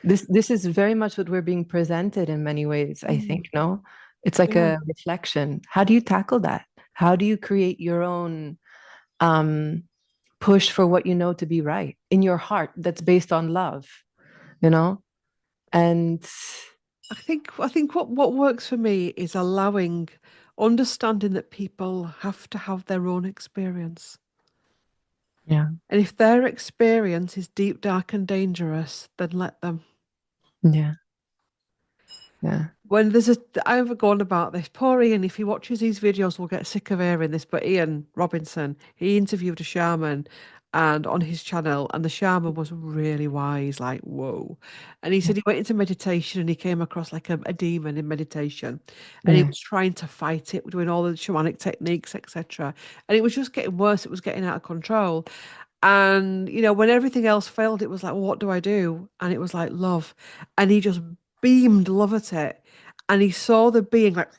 Speaker 2: This is very much what we're being presented in many ways, I think,
Speaker 1: mm,
Speaker 2: no? It's like
Speaker 1: yeah,
Speaker 2: a reflection. How do you tackle that? How do you create your own um push for what you know to be right in your heart that's based on love, you know? And
Speaker 1: I think what works for me is allowing, understanding that people have to have their own experience.
Speaker 2: yeah,
Speaker 1: And if their experience is deep, dark, and dangerous, then let them.
Speaker 2: yeah, yeah,
Speaker 1: When I've gone about this, poor Ian, if he watches these videos, will get sick of hearing this. But Ian Robinson, he interviewed a shaman, and on his channel, and the shaman was really wise, like whoa. And he said he went into meditation and he came across like a demon in meditation, and he
Speaker 2: Yeah.
Speaker 1: was trying to fight it, doing all the shamanic techniques, etc. And it was just getting worse. It was getting out of control. And when everything else failed, it was like, well, what do I do? And it was like love, and he just beamed love at it, and he saw the being like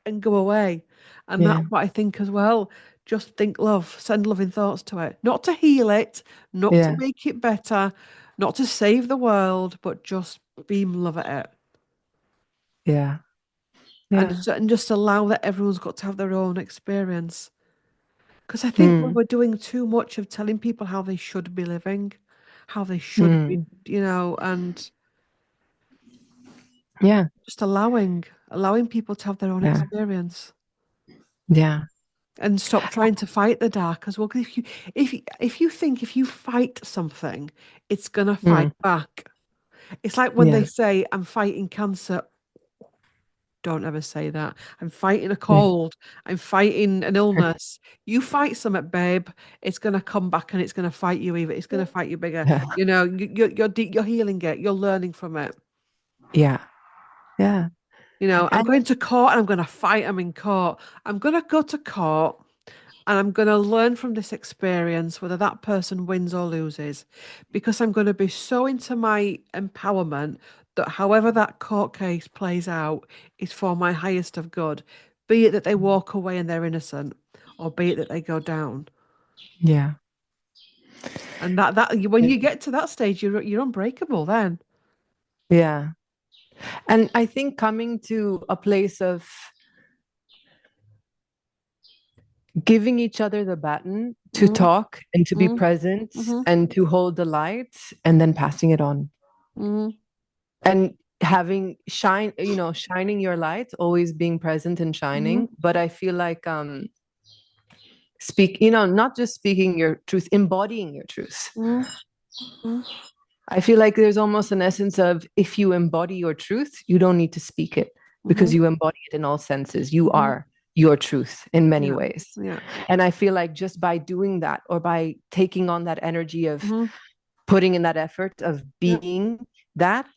Speaker 1: and go away. And
Speaker 2: Yeah.
Speaker 1: that's what I think as well. Just think love, send loving thoughts to it. Not to heal it, not to
Speaker 2: Yeah.
Speaker 1: make it better, not to save the world, but just beam love at it.
Speaker 2: Yeah.
Speaker 1: And
Speaker 2: Yeah.
Speaker 1: just allow that everyone's got to have their own experience. Because I think we
Speaker 2: Mm.
Speaker 1: were doing too much of telling people how they should be living, how they should be,
Speaker 2: Mm.
Speaker 1: and
Speaker 2: Yeah.
Speaker 1: just allowing people to have their own
Speaker 2: Yeah.
Speaker 1: experience.
Speaker 2: Yeah.
Speaker 1: And stop trying to fight the dark as well. 'Cause if you think if you fight something, it's gonna fight
Speaker 2: Mm.
Speaker 1: back. It's like when they
Speaker 2: Yeah.
Speaker 1: say, "I'm fighting cancer." Don't ever say that. I'm fighting a
Speaker 2: Yeah.
Speaker 1: cold. I'm fighting an illness. You fight something, babe. It's gonna come back and it's gonna fight you. Even it's gonna fight you bigger.
Speaker 2: Yeah.
Speaker 1: You're healing it. You're learning from it.
Speaker 2: Yeah. Yeah.
Speaker 1: I'm
Speaker 2: And
Speaker 1: going to court and I'm going to fight. I'm in court. I'm going to go to court and I'm going to learn from this experience whether that person wins or loses, because I'm going to be so into my empowerment that however that court case plays out is for my highest of good, be it that they walk away and they're innocent, or be it that they go down.
Speaker 2: yeah.
Speaker 1: And when you get to that stage, you're unbreakable then.
Speaker 2: Yeah. And I think coming to a place of giving each other the baton to
Speaker 1: Mm,
Speaker 2: talk and to be
Speaker 1: mm,
Speaker 2: present
Speaker 1: mhm,
Speaker 2: and to hold the light and then passing it on
Speaker 1: mm,
Speaker 2: and having shining your light, always being present and
Speaker 1: mhm,
Speaker 2: shining. But I feel like not just speaking your truth, embodying your truth.
Speaker 1: mm, mm,
Speaker 2: I feel like there's almost an essence of, if you embody your truth, you don't need to speak it because
Speaker 1: mhm,
Speaker 2: you embody it in all senses. You
Speaker 1: mhm.
Speaker 2: are your truth in many
Speaker 1: Yeah,
Speaker 2: ways.
Speaker 1: yeah.
Speaker 2: And I feel like just by doing that, or by taking on that energy of
Speaker 1: Mhm.
Speaker 2: putting in that effort of
Speaker 1: Yeah.
Speaker 2: being that,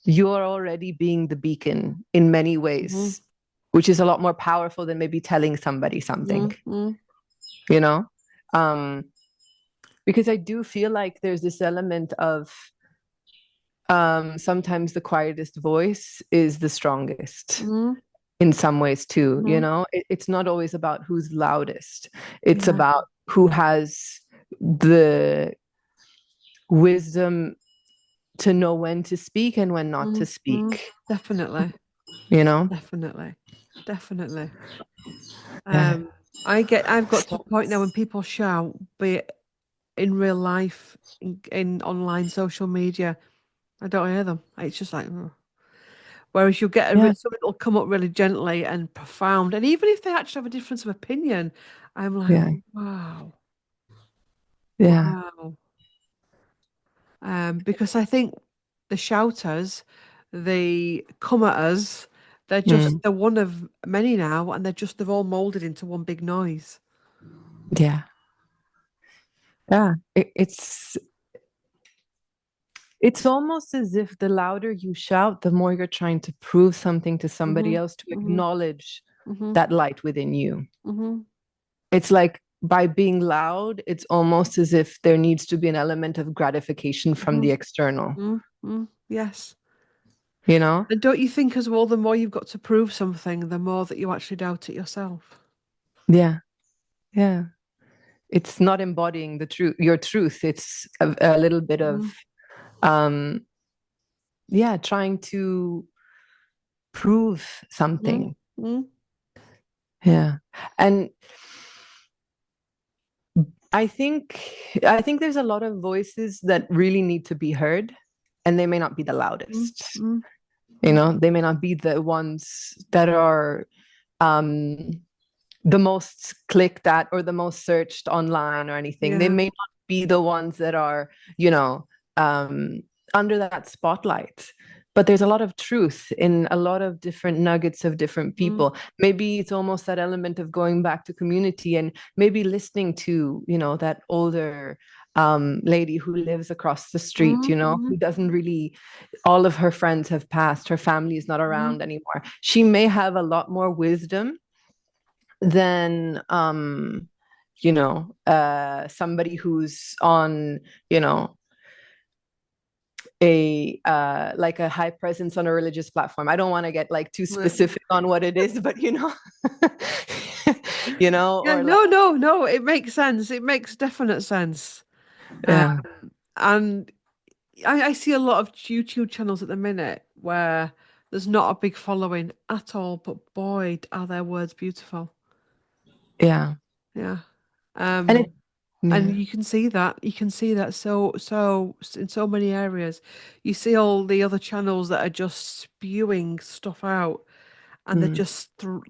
Speaker 2: you're already being the beacon in many
Speaker 1: Mhm.
Speaker 2: ways, which is a lot more powerful than maybe telling somebody something,
Speaker 1: Mhm. Mhm.
Speaker 2: you know? Um, because I do feel like there's this element of sometimes the quietest voice is the strongest
Speaker 1: Mhm.
Speaker 2: in some ways too.
Speaker 1: Mhm.
Speaker 2: It's not always about who's loudest, it's
Speaker 1: Yeah.
Speaker 2: about who has the wisdom to know when to speak and when not to
Speaker 1: Mhm. Mhm.
Speaker 2: speak,
Speaker 1: Definitely.
Speaker 2: you know?
Speaker 1: Definitely. Definitely.
Speaker 2: Yeah.
Speaker 1: Um, I've got to the point now when people shout, be it in real life, in online social media, I don't hear them. It's just like, "Ugh." Whereas you'll get
Speaker 2: Yeah.
Speaker 1: something will come up really gently and profound, and even if they actually have a difference of opinion, I'm like,
Speaker 2: Yeah.
Speaker 1: wow,
Speaker 2: Yeah.
Speaker 1: wow. Because I think the shouters, the come at us,
Speaker 2: Mm.
Speaker 1: they're one of many now, and they've all molded into one big noise.
Speaker 2: Yeah. Yeah. It's almost as if the louder you shout, the more you're trying to prove something to somebody
Speaker 1: Mm-hmm.
Speaker 2: else, to
Speaker 1: Mm-hmm.
Speaker 2: acknowledge
Speaker 1: Mm-hmm.
Speaker 2: that light within you.
Speaker 1: Mm-hmm.
Speaker 2: It's like, by being loud, it's almost as if there needs to be an element of gratification from
Speaker 1: Mm-hmm.
Speaker 2: the external,
Speaker 1: Mm-hmm. Yes.
Speaker 2: you know?
Speaker 1: And don't you think as well, the more you've got to prove something, the more that you actually doubt it yourself?
Speaker 2: Yeah. Yeah. It's not embodying your truth. It's a little bit of,
Speaker 1: Mm-hmm.
Speaker 2: um, yeah, trying to prove something.
Speaker 1: Mm-hmm.
Speaker 2: Yeah. And I think there's a lot of voices that really need to be heard, and they may not be the loudest.
Speaker 1: Mm-hmm.
Speaker 2: They may not be the ones that are um the most clicked at or the most searched online or anything. They
Speaker 1: Yeah.
Speaker 2: may not be the ones that are, you know, um under that spotlight. but there's a lot of truth in a lot of different nuggets of different
Speaker 1: Mm,
Speaker 2: people. Maybe it's almost that element of going back to community and maybe listening to, that older lady who lives across the street,
Speaker 1: mm,
Speaker 2: who
Speaker 1: mm,
Speaker 2: doesn't really, all of her friends have passed, her family is not
Speaker 1: mm,
Speaker 2: around anymore. She may have a lot more wisdom than somebody who's on, you know, a like a high presence on a religious platform. I don't want to get like too
Speaker 1: mm.
Speaker 2: specific on what it is, but
Speaker 1: Yeah,
Speaker 2: or like,
Speaker 1: no, no, no. It makes sense. It makes definite sense. Um,
Speaker 2: yeah,
Speaker 1: and I see a lot of YouTube channels at the minute where there's not a big following at all, but boy, are their words beautiful.
Speaker 2: yeah,
Speaker 1: Yeah.
Speaker 2: and it,
Speaker 1: And
Speaker 2: yeah,
Speaker 1: you can see that. You can see that in so many areas. You see all the other channels that are just spewing stuff out, and
Speaker 2: mm,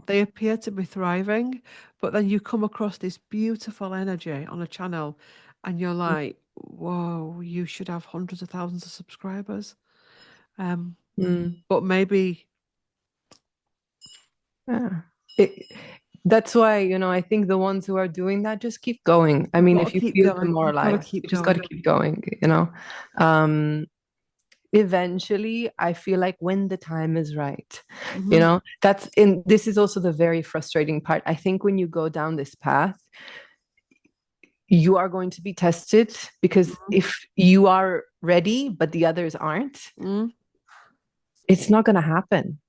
Speaker 1: they appear to be thriving, but then you come across this beautiful energy on a channel, and you're like, whoa, you should have hundreds of thousands of subscribers. Um,
Speaker 2: mm,
Speaker 1: but maybe
Speaker 2: yeah. It, that's why, I think the ones who are doing that just keep going. I
Speaker 1: you've
Speaker 2: mean,
Speaker 1: got
Speaker 2: if
Speaker 1: to
Speaker 2: you
Speaker 1: keep
Speaker 2: feel
Speaker 1: going. You've got to
Speaker 2: demoralized,
Speaker 1: keep
Speaker 2: you just got to
Speaker 1: going.
Speaker 2: keep going. Um, Eventually, I feel like when the time is right,
Speaker 1: Hmm.
Speaker 2: this is also the very frustrating part. I think when you go down this path, you are going to be tested, because if you are ready but the others aren't,
Speaker 1: Mm-hmm.
Speaker 2: it's not going to happen.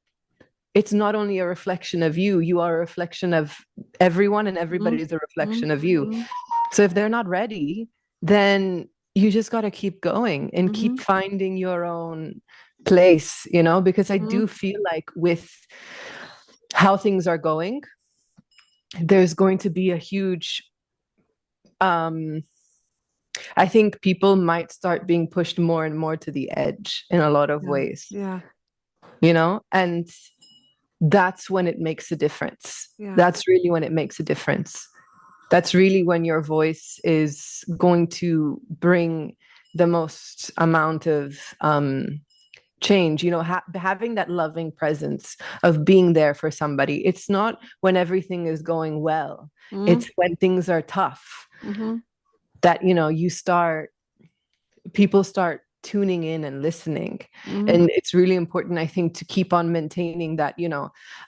Speaker 2: It's not only a reflection of you, you are a reflection of everyone, and
Speaker 1: Mm-hmm.
Speaker 2: everybody is a reflection of you.
Speaker 1: Mm-hmm.
Speaker 2: So if they're not ready, then you just got to keep going and
Speaker 1: Mm-hmm.
Speaker 2: keep finding your own place, because I
Speaker 1: Mm-hmm.
Speaker 2: do feel like with how things are going, there's going to be a huge, um, I think people might start being pushed more and more to the edge in a lot of
Speaker 1: Yeah.
Speaker 2: ways,
Speaker 1: Yeah.
Speaker 2: and that's when it makes a difference.
Speaker 1: Yeah.
Speaker 2: That's really when it makes a difference. That's really when your voice is going to bring the most amount of change, having that loving presence of being there for somebody. It's not when everything is going well,
Speaker 1: Mm-hmm.
Speaker 2: it's when things are tough
Speaker 1: Mm-hmm.
Speaker 2: that, people start tuning in and listening.
Speaker 1: Mm-hmm.
Speaker 2: And it's really important, I think, to keep on maintaining that,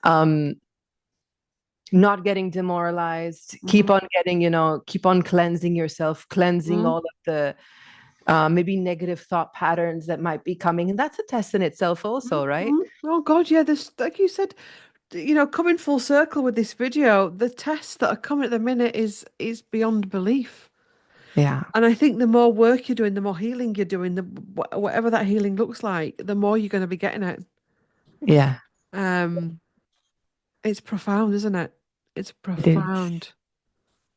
Speaker 2: um, not getting demoralized,
Speaker 1: Mm-hmm.
Speaker 2: keep on cleansing yourself, cleansing
Speaker 1: Mm-hmm.
Speaker 2: all of the maybe negative thought patterns that might be coming. And that's a test in itself also, right?
Speaker 1: Mm-hmm. Oh God, yeah. This, like you said, coming full circle with this video, the tests that are coming at the minute is beyond belief.
Speaker 2: Yeah.
Speaker 1: And I think the more work you're doing, the more healing you're doing, whatever that healing looks like, the more you're going to be getting it.
Speaker 2: Yeah,
Speaker 1: Um, it's profound, isn't it? It's
Speaker 2: it is.
Speaker 1: profound.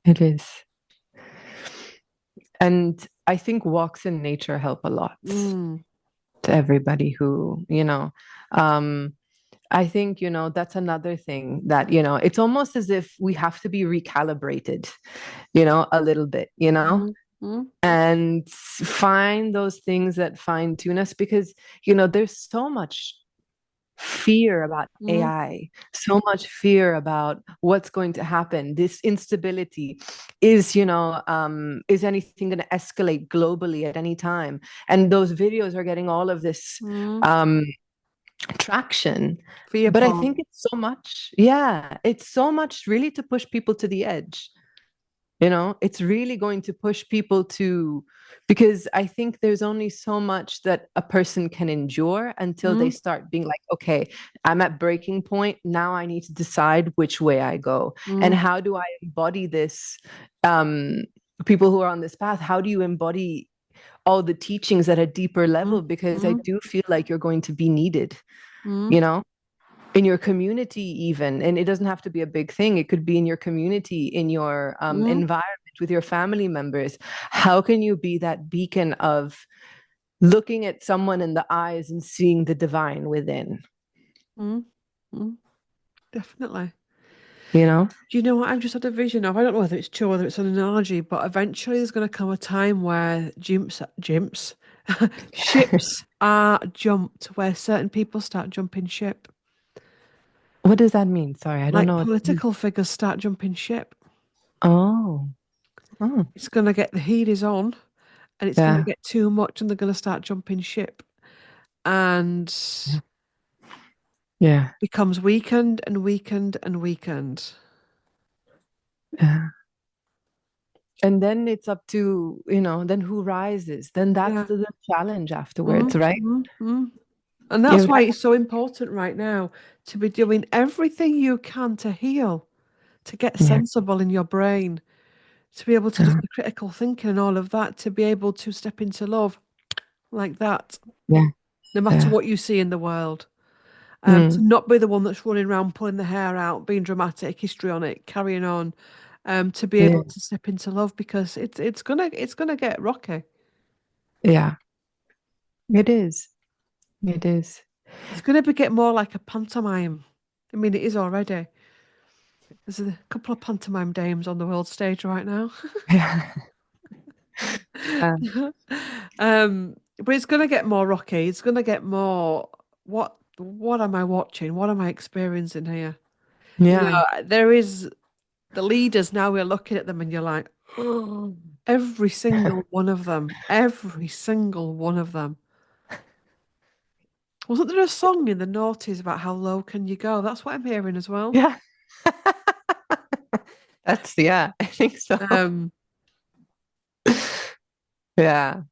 Speaker 2: It is. And I think walks in nature help a lot
Speaker 1: Mm,
Speaker 2: to everybody who, um, I think, that's another thing that, it's almost as if we have to be recalibrated, a little bit,
Speaker 1: mm, mm,
Speaker 2: and find those things that fine tune us, because, there's so much fear about
Speaker 1: mm,
Speaker 2: AI, so much fear about what's going to happen. This instability is anything going to escalate globally at any time? And those videos are getting all of this
Speaker 1: mm.
Speaker 2: um, traction.
Speaker 1: Fear
Speaker 2: But I
Speaker 1: porn.
Speaker 2: think it's so much really to push people to the edge. It's really going to push people to, because I think there's only so much that a person can endure until they
Speaker 1: Mm,
Speaker 2: start being like, okay, I'm at breaking point. Now I need to decide which way I go. And
Speaker 1: mm,
Speaker 2: how do I embody this? Um, People who are on this path, how do you embody all the teachings at a deeper
Speaker 1: mm,
Speaker 2: level? Because I
Speaker 1: mm,
Speaker 2: do feel like you're going to be needed,
Speaker 1: mm,
Speaker 2: you know? In your community even, and it doesn't have to be a big thing, it could be in your community, in your
Speaker 1: mm,
Speaker 2: environment with your family members. How can you be that beacon of looking at someone in the eyes and seeing the divine within,
Speaker 1: mm, mm. Definitely.
Speaker 2: you know
Speaker 1: Do you know what I've just had a vision of? I don't know whether it's true, whether it's an analogy, but eventually there's going to come a time where Ships are jumped where certain people start jumping ship.
Speaker 2: What does that mean? Sorry, I don't
Speaker 1: Like
Speaker 2: know what.
Speaker 1: political figures start jumping ship.
Speaker 2: Oh, oh,
Speaker 1: It's going to get the heat is on and it's going to
Speaker 2: yeah,
Speaker 1: get too much and they're going to start jumping ship and
Speaker 2: yeah, yeah,
Speaker 1: becomes weakened and weakened and weakened.
Speaker 2: yeah. And then it's up to, then who rises? Then that's
Speaker 1: Yeah.
Speaker 2: the challenge afterwards,
Speaker 1: Mm,
Speaker 2: right?
Speaker 1: mm, mm. And that's
Speaker 2: You,
Speaker 1: why it's so important right now to be doing everything you can to heal, to get
Speaker 2: yeah,
Speaker 1: sensible in your brain, to be able to do
Speaker 2: yeah,
Speaker 1: the critical thinking and all of that, to be able to step into love like that,
Speaker 2: yeah,
Speaker 1: no matter
Speaker 2: yeah.
Speaker 1: what you see in the world. To
Speaker 2: Mm,
Speaker 1: not be the one that's running around pulling the hair out, being dramatic, histrionic, carrying on, to be
Speaker 2: yeah,
Speaker 1: able to step into love because it's gonna get rocky.
Speaker 2: yeah. It is. It is.
Speaker 1: It's gonna be get more like a pantomime. I mean, it is already. There's a couple of pantomime dames on the world stage right now.
Speaker 2: Yeah. Yeah.
Speaker 1: But it's gonna get more rocky. It's gonna get more. What am I watching? What am I experiencing here? You
Speaker 2: Yeah.
Speaker 1: know, there is the leaders now. We're looking at them, and you're like, oh, every single one of them, every single one of them. Wasn't there a song in the noughties about how low can you go? That's what I'm hearing as well.
Speaker 2: Yeah. Yeah, I think so.
Speaker 1: Um,
Speaker 2: Yeah.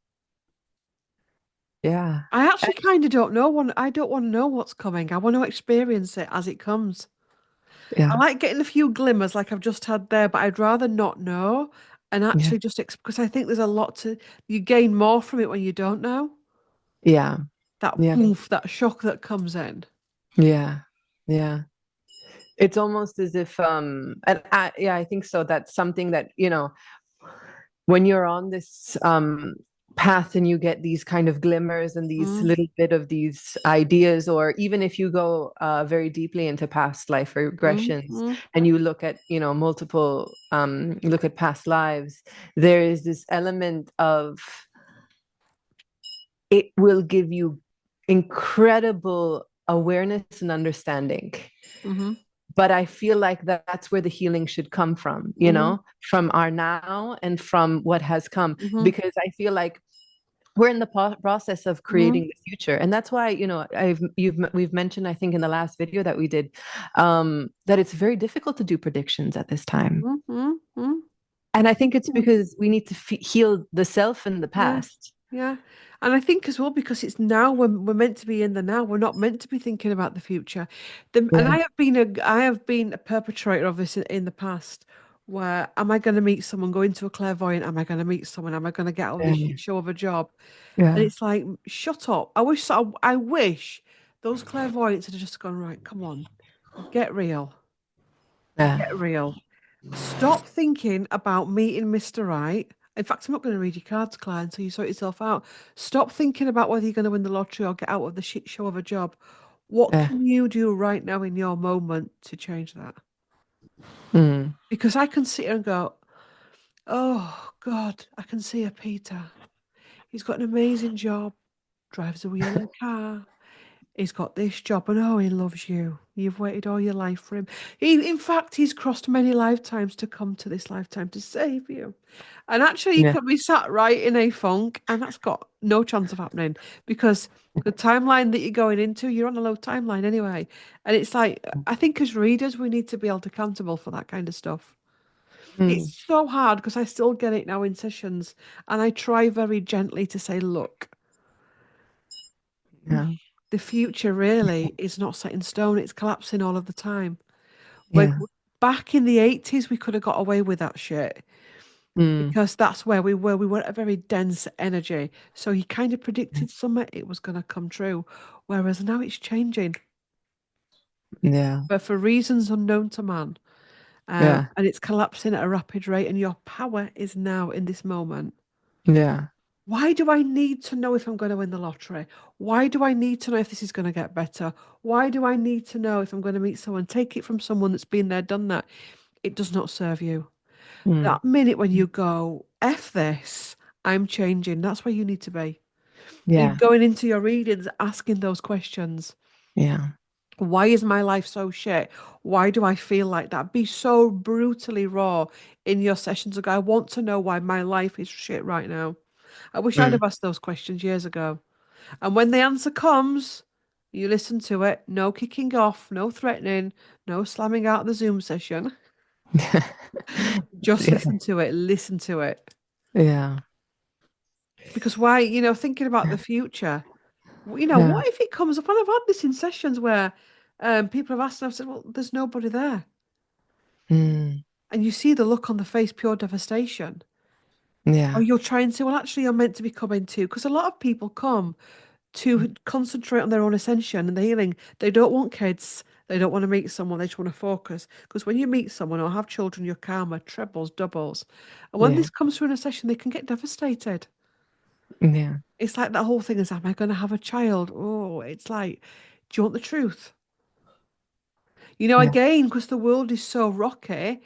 Speaker 2: Yeah.
Speaker 1: I actually kind of don't know. I don't want to know what's coming. I want to experience it as it comes. I
Speaker 2: Yeah.
Speaker 1: like getting a few glimmers like I've just had there, but I'd rather not know and
Speaker 2: Yeah.
Speaker 1: actually just because I think there's a lot to you gain more from it when you don't know.
Speaker 2: Yeah.
Speaker 1: That
Speaker 2: Yeah.
Speaker 1: boof, that shock that comes in.
Speaker 2: Yeah. Yeah. It's almost as if and yeah, I think so. That's something that, when you're on this path and you get these kind of glimmers and these
Speaker 1: Mm,
Speaker 2: little bit of these ideas, or even if you go very deeply into past life
Speaker 1: mm,
Speaker 2: regressions
Speaker 1: mm,
Speaker 2: and you look at, multiple, you look at past lives, there is this element of it will give you incredible awareness and understanding.
Speaker 1: mm-hmm,
Speaker 2: But I feel like that's where the healing should come from,
Speaker 1: mm-hmm,
Speaker 2: from our now and from what has come.
Speaker 1: mm-hmm,
Speaker 2: Because I feel like we're in the process of
Speaker 1: mm-hmm,
Speaker 2: creating the future, and that's why, we've mentioned, I think, in the last video that we did, that it's very difficult to do predictions at this time.
Speaker 1: mm-hmm, mm-hmm.
Speaker 2: And I think it's because we need to heal the self in the
Speaker 1: Yeah.
Speaker 2: past.
Speaker 1: Yeah. And I think as well, because it's now we're meant to be in the now. We're not meant to be thinking about the future. And
Speaker 2: Yeah,
Speaker 1: I have been a perpetrator of this in the past where am I going to meet someone, go into a clairvoyant? Am I going to meet someone? Am I going to get out of this
Speaker 2: yeah,
Speaker 1: shit show of a job? And
Speaker 2: yeah,
Speaker 1: it's like, shut up. I wish those clairvoyants had just gone, right, come on, get real.
Speaker 2: yeah,
Speaker 1: Get real. Stop thinking about meeting Mr. Right. In fact, I'm not going to read your cards, Claire, until you sort yourself out. Stop thinking about whether you're going to win the lottery or get out of the shit show of a job. What
Speaker 2: yeah.
Speaker 1: can you do right now in your moment to change that?
Speaker 2: Mm,
Speaker 1: Because I can sit here and go, oh, God, I can see a Peter. He's got an amazing job, drives a yellow car. He's got this job and oh, he loves you. You've waited all your life for him. In fact, he's crossed many lifetimes to come to this lifetime to save you. And actually, you
Speaker 2: yeah,
Speaker 1: can be sat right in a funk, and that's got no chance of happening because the timeline that you're going into, you're on a low timeline anyway. And it's like, I think as readers, we need to be held accountable for that kind of stuff.
Speaker 2: mm,
Speaker 1: It's so hard because I still get it now in sessions, and I try very gently to say, look,
Speaker 2: yeah,
Speaker 1: the future really is not set in stone, it's collapsing all of the time. When
Speaker 2: yeah,
Speaker 1: back in the 80s, we could have got away with that shit
Speaker 2: mm,
Speaker 1: because that's where we were. We were at a very dense energy. So he kind of predicted something, it was going to come true. Whereas now it's changing,
Speaker 2: yeah,
Speaker 1: but for reasons unknown to man.
Speaker 2: yeah,
Speaker 1: And it's collapsing at a rapid rate, and your power is now in this moment.
Speaker 2: yeah,
Speaker 1: Why do I need to know if I'm going to win the lottery? Why do I need to know if this is going to get better? Why do I need to know if I'm going to meet someone? Take it from someone that's been there, done that. It does not serve you.
Speaker 2: mm,
Speaker 1: That minute when you go, F this, I'm changing, that's where you need to be.
Speaker 2: Yeah.
Speaker 1: Going into your readings, asking those questions.
Speaker 2: Yeah.
Speaker 1: Why is my life so shit? Why do I feel like that? Be so brutally raw in your sessions. Ago. I want to know why my life is shit right now. I wish I'd
Speaker 2: Mm.
Speaker 1: have asked those questions years ago. And when the answer comes, you listen to it. No kicking off, no threatening, no slamming out the Zoom session. Just
Speaker 2: Yeah.
Speaker 1: listen to it. Listen to it.
Speaker 2: Yeah.
Speaker 1: Because why, thinking about the future,
Speaker 2: Yeah.
Speaker 1: what if it comes up? And I've had this in sessions where people have asked, and I've said, well, there's nobody there.
Speaker 2: Mm.
Speaker 1: And you see the look on the face, pure devastation. Or
Speaker 2: Yeah.
Speaker 1: you're trying to, well, actually, you're meant to be coming to, because a lot of people come to concentrate on their own ascension and the healing. They don't want kids. They don't want to meet someone. They just want to focus. Because when you meet someone or have children, your karma trebles, doubles. And when
Speaker 2: Yeah.
Speaker 1: this comes through in a session, they can get devastated.
Speaker 2: Yeah.
Speaker 1: It's like that whole thing is, am I going to have a child? Oh, it's like, do you want the truth?
Speaker 2: Yeah.
Speaker 1: Again, because the world is so rocky,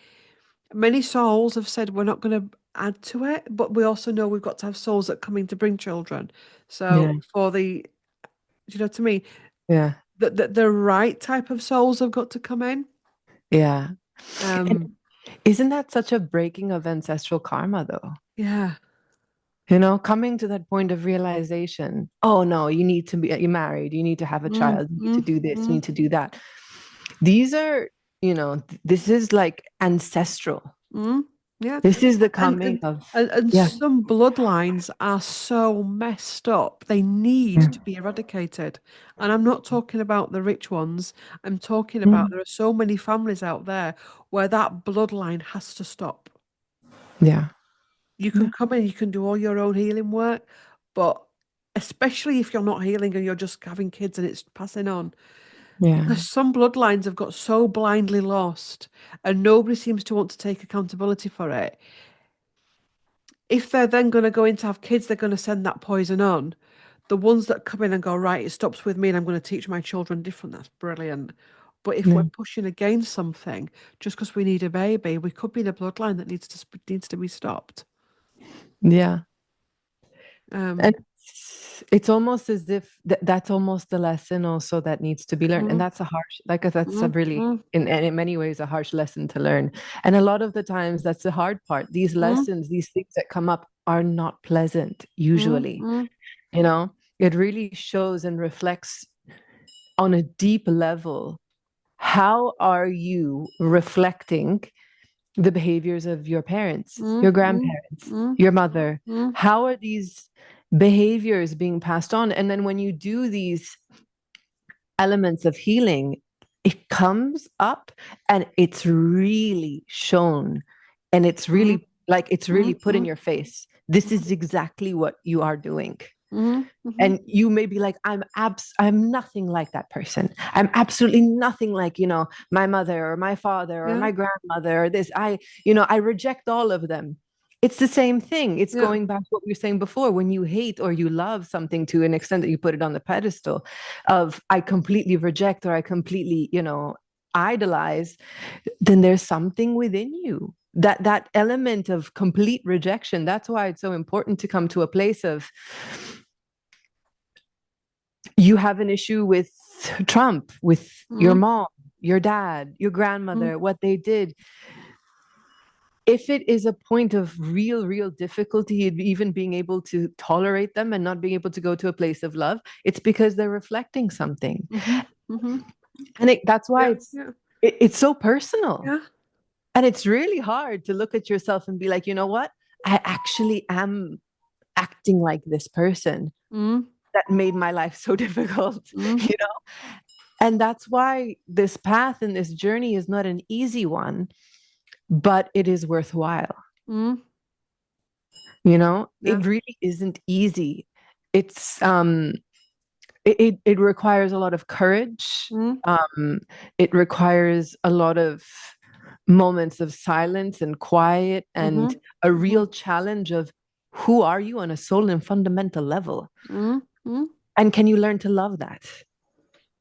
Speaker 1: many souls have said we're not going to add to it, but we also know we've got to have souls that come in to bring children.
Speaker 2: Yeah.
Speaker 1: So for the, do you know what I mean?
Speaker 2: Yeah.
Speaker 1: The right type of souls have got to come in.
Speaker 2: Yeah. And
Speaker 1: Um,
Speaker 2: isn't that such a breaking of ancestral karma, though?
Speaker 1: yeah.
Speaker 2: Coming to that point of realization, oh no, you need to be you married, you need to have a
Speaker 1: Mm,
Speaker 2: child, you need to
Speaker 1: mm,
Speaker 2: do this, you
Speaker 1: mm,
Speaker 2: need to do that. These are, this is like ancestral.
Speaker 1: mm. Yeah.
Speaker 2: This is the
Speaker 1: And,
Speaker 2: coming
Speaker 1: and
Speaker 2: of,
Speaker 1: and
Speaker 2: yeah.
Speaker 1: some bloodlines are so messed up. They need
Speaker 2: Yeah.
Speaker 1: to be eradicated. And I'm not talking about the rich ones. I'm talking about
Speaker 2: Mm.
Speaker 1: there are so many families out there where that bloodline has to stop.
Speaker 2: Yeah.
Speaker 1: You
Speaker 2: Yeah.
Speaker 1: can come in, you can do all your own healing work, but especially if you're not healing and you're just having kids and it's passing on,
Speaker 2: Yeah.
Speaker 1: because some bloodlines have got so blindly lost and nobody seems to want to take accountability for it. If they're then going to go in to have kids, they're going to send that poison on. The ones that come in and go, right, it stops with me and I'm going to teach my children different, that's brilliant. But if we're
Speaker 2: Yeah.
Speaker 1: pushing against something just because we need a baby, we could be in a bloodline that needs to be stopped.
Speaker 2: Yeah. And
Speaker 1: Um,
Speaker 2: it's almost as if that's almost the lesson also that needs to be learned. And
Speaker 1: mm,
Speaker 2: that's a harsh, like that's a
Speaker 1: mm,
Speaker 2: really,
Speaker 1: mm,
Speaker 2: in many ways, a harsh lesson to learn. And a lot of the times that's the hard part. These
Speaker 1: mm,
Speaker 2: lessons, these things that come up are not pleasant,
Speaker 1: mm,
Speaker 2: usually.
Speaker 1: mm,
Speaker 2: You know, it really shows and reflects on a deep level. How are you reflecting the behaviors of your parents,
Speaker 1: mm,
Speaker 2: your
Speaker 1: mm,
Speaker 2: grandparents,
Speaker 1: mm,
Speaker 2: your mother?
Speaker 1: mm,
Speaker 2: How are these behaviors being passed on? And then when you do these elements of healing, it comes up and it's really shown and it's
Speaker 1: mm,
Speaker 2: really like it's really
Speaker 1: mm,
Speaker 2: put in
Speaker 1: mm,
Speaker 2: your face. This is exactly what you are doing.
Speaker 1: mm, mhm.
Speaker 2: And you may be like, I'm nothing like that person. I'm absolutely nothing like, my mother or my father or
Speaker 1: Yeah,
Speaker 2: my grandmother or this. I reject all of them. It's the same thing. It's
Speaker 1: yeah,
Speaker 2: going back to what we were saying before. When you hate or you love something to an extent that you put it on the pedestal of I completely reject or I completely, idolize, then there's something within you. That element of complete rejection. That's why it's so important to come to a place of you have an issue with Trump, with your
Speaker 1: mm,
Speaker 2: mom, your dad, your
Speaker 1: mm,
Speaker 2: grandmother, what they did. If it is a point of real difficulty, even being able to tolerate them and not being able to go to a place of love, it's because they're reflecting something.
Speaker 1: mhm, mhm.
Speaker 2: And that's why
Speaker 1: Yeah,
Speaker 2: it's
Speaker 1: yeah,
Speaker 2: it's so personal.
Speaker 1: yeah,
Speaker 2: And it's really hard to look at yourself and be like, you know what? I actually am acting like this person
Speaker 1: mm,
Speaker 2: that made my life so difficult,
Speaker 1: mm,
Speaker 2: you know? And that's why this path and this journey is not an easy one, but it is worthwhile.
Speaker 1: mm,
Speaker 2: It
Speaker 1: yeah,
Speaker 2: really isn't easy. It's it requires a lot of courage.
Speaker 1: mm,
Speaker 2: It requires a lot of moments of silence and quiet and
Speaker 1: mhm,
Speaker 2: a
Speaker 1: mhm,
Speaker 2: real challenge of who are you on a soul and fundamental level?
Speaker 1: mm, mm,
Speaker 2: And can you learn to love that?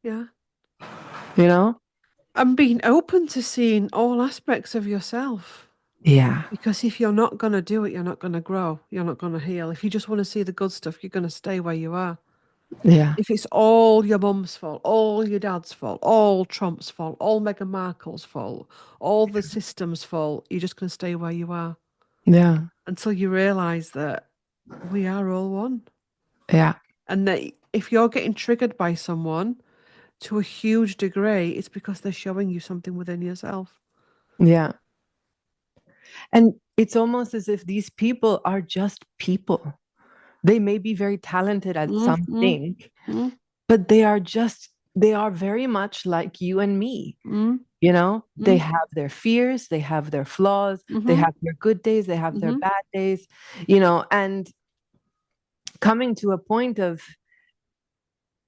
Speaker 1: yeah.
Speaker 2: You know?
Speaker 1: And being open to seeing all aspects of yourself.
Speaker 2: Yeah.
Speaker 1: Because if you're not going to do it, you're not going to grow. You're not going to heal. If you just want to see the good stuff, you're going to stay where you are.
Speaker 2: Yeah.
Speaker 1: If it's all your mum's fault, all your dad's fault, all Trump's fault, all Meghan Markle's fault, all the system's fault, you're just going to stay where you are
Speaker 2: Yeah.
Speaker 1: until you realize that we are all one.
Speaker 2: Yeah.
Speaker 1: And that if you're getting triggered by someone to a huge degree, it's because they're showing you something within yourself.
Speaker 2: Yeah. And it's almost as if these people are just people. They may be very talented at
Speaker 1: Mm, mm,
Speaker 2: something,
Speaker 1: mm,
Speaker 2: but they are very much like you and me.
Speaker 1: mm,
Speaker 2: You know, they
Speaker 1: mm,
Speaker 2: have their fears, they have their flaws, they
Speaker 1: mm-hmm,
Speaker 2: have their good days, they have their
Speaker 1: mm-hmm,
Speaker 2: bad days, you know, and coming to a point of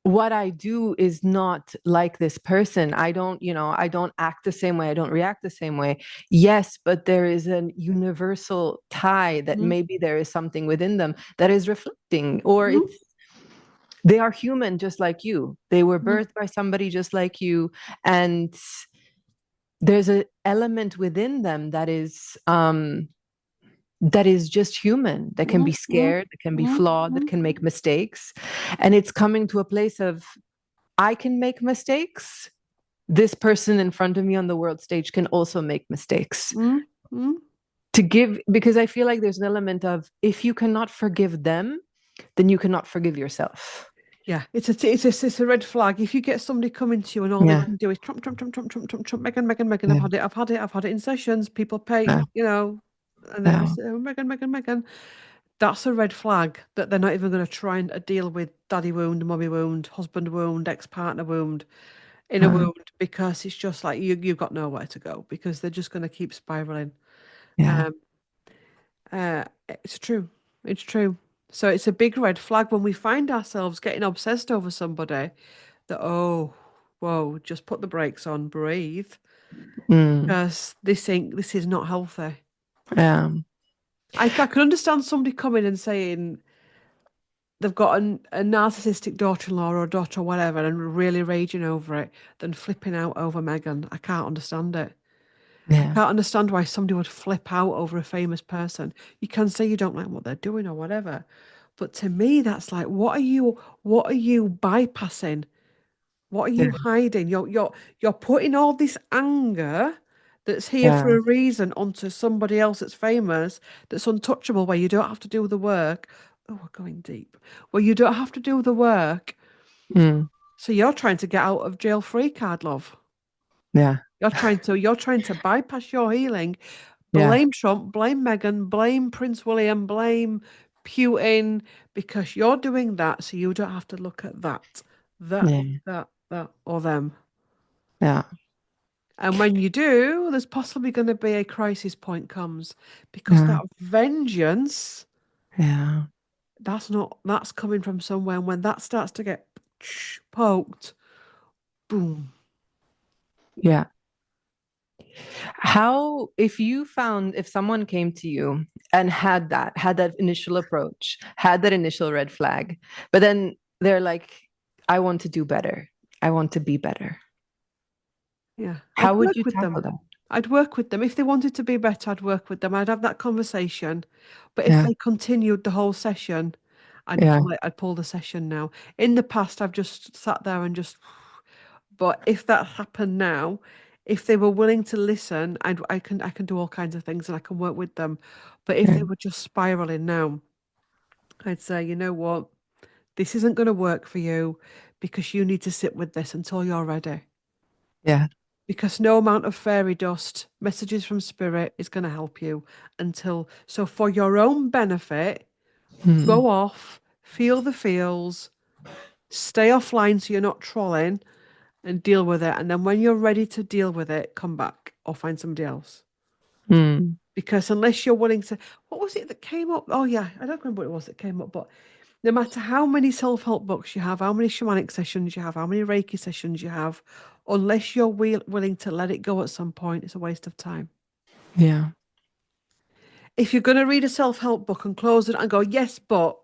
Speaker 2: what I do is not like this person. I don't, you know, I don't act the same way. I don't react the same way. Yes, but there is an universal tie that
Speaker 1: mm,
Speaker 2: maybe there is something within them that is reflecting, or
Speaker 1: mm,
Speaker 2: it's they are human just like you. They were
Speaker 1: mm,
Speaker 2: birthed by somebody just like you. And there's an element within them that is just human, that can
Speaker 1: mm,
Speaker 2: be
Speaker 1: mm,
Speaker 2: scared, that can be
Speaker 1: mm,
Speaker 2: flawed, that
Speaker 1: mm,
Speaker 2: can make mistakes. And it's coming to a place of I can make mistakes. This person in front of me on the world stage can also make mistakes.
Speaker 1: mm, mm.
Speaker 2: To give, because I feel like there's an element of if you cannot forgive them, then you cannot forgive yourself.
Speaker 1: Yeah, it's a red flag. If you get somebody coming to you and all they
Speaker 2: Yeah.
Speaker 1: can do is Trump, Trump, Trump, Trump, Trump, Trump, Trump, Megan, Megan, Megan,
Speaker 2: Yeah.
Speaker 1: I've had it in sessions. People pay,
Speaker 2: Yeah.
Speaker 1: and then
Speaker 2: Yeah.
Speaker 1: it's Megan, Megan, Megan. That's a red flag that they're not even going to try and deal with daddy wound, mummy wound, husband wound, ex-partner wound, inner
Speaker 2: Uh,
Speaker 1: wound, because it's just like you've got nowhere to go because they're just going to keep spiraling.
Speaker 2: yeah.
Speaker 1: Um, it's true. It's true. So it's a big red flag when we find ourselves getting obsessed over somebody that, oh, whoa, just put the brakes on, breathe,
Speaker 2: Mm.
Speaker 1: because this is not healthy.
Speaker 2: Yeah.
Speaker 1: I can understand somebody coming and saying they've got a narcissistic daughter-in-law or a daughter or whatever and really raging over it, than flipping out over Megan. I can't understand it. I
Speaker 2: Yeah.
Speaker 1: can't understand why somebody would flip out over a famous person. You can say you don't like what they're doing or whatever, but to me, that's like, what are you bypassing? What are
Speaker 2: Yeah.
Speaker 1: you hiding? You're putting all this anger that's here for
Speaker 2: Yeah.
Speaker 1: a reason onto somebody else that's famous, that's untouchable, where you don't have to do the work. Oh, we're going deep. Where you don't have to do the work.
Speaker 2: Mm.
Speaker 1: So you're trying to get out of jail free card, love.
Speaker 2: Yeah.
Speaker 1: You're trying to bypass your healing.
Speaker 2: Yeah.
Speaker 1: Blame Trump, blame Meghan, blame Prince William, blame Putin, because you're doing that so you don't have to look at that,
Speaker 2: Yeah.
Speaker 1: that, or them.
Speaker 2: Yeah.
Speaker 1: And when you do, there's possibly going to be a crisis point comes, because
Speaker 2: Yeah.
Speaker 1: that vengeance,
Speaker 2: Yeah.
Speaker 1: that's coming from somewhere. And when that starts to get poked, boom.
Speaker 2: Yeah. How, if you found, if someone came to you and had that initial approach, had that initial red flag, but then they're like, I want to do better. I want to be better.
Speaker 1: Yeah,
Speaker 2: How
Speaker 1: I'd
Speaker 2: would you
Speaker 1: work with
Speaker 2: tackle
Speaker 1: them.
Speaker 2: that?
Speaker 1: I'd work with them. If they wanted to be better, I'd work with them. I'd have that conversation. But if
Speaker 2: Yeah.
Speaker 1: they continued the whole session,
Speaker 2: Yeah.
Speaker 1: I'd pull the session now. In the past, I've just sat there and just, but if that happened now, if they were willing to listen, I can do all kinds of things and I can work with them. But if
Speaker 2: Yeah.
Speaker 1: they were just spiraling now, I'd say, you know what? This isn't going to work for you because you need to sit with this until you're ready.
Speaker 2: Yeah.
Speaker 1: Because no amount of fairy dust, messages from spirit is going to help you until. So, for your own benefit,
Speaker 2: Hmm.
Speaker 1: go off, feel the feels, stay offline so you're not trolling and deal with it. And then when you're ready to deal with it, come back or find somebody else.
Speaker 2: Hmm.
Speaker 1: Because unless you're willing to, what was it that came up? Oh, yeah, I don't remember what it was that came up, but no matter how many self help books you have, how many shamanic sessions you have, how many Reiki sessions you have, unless you're willing to let it go at some point, it's a waste of time.
Speaker 2: Yeah.
Speaker 1: If you're going to read a self help book and close it and go, yes, but,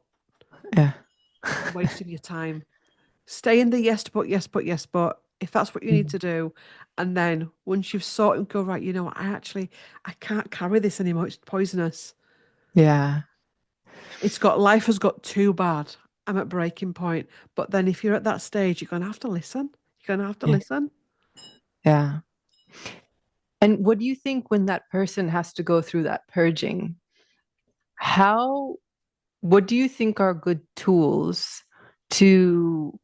Speaker 2: Yeah.
Speaker 1: you're wasting your time. Stay in the yes, but, yes, but, yes, but. if that's what you need to do. And then once you've sorted and go, right, you know what, I can't carry this anymore. It's poisonous.
Speaker 2: Yeah.
Speaker 1: Life has got too bad. I'm at breaking point. But then if you're at that stage, you're going to have to listen. You're going to have to
Speaker 2: Yeah.
Speaker 1: listen.
Speaker 2: Yeah. And what do you think when that person has to go through that purging? How, what do you think are good tools to,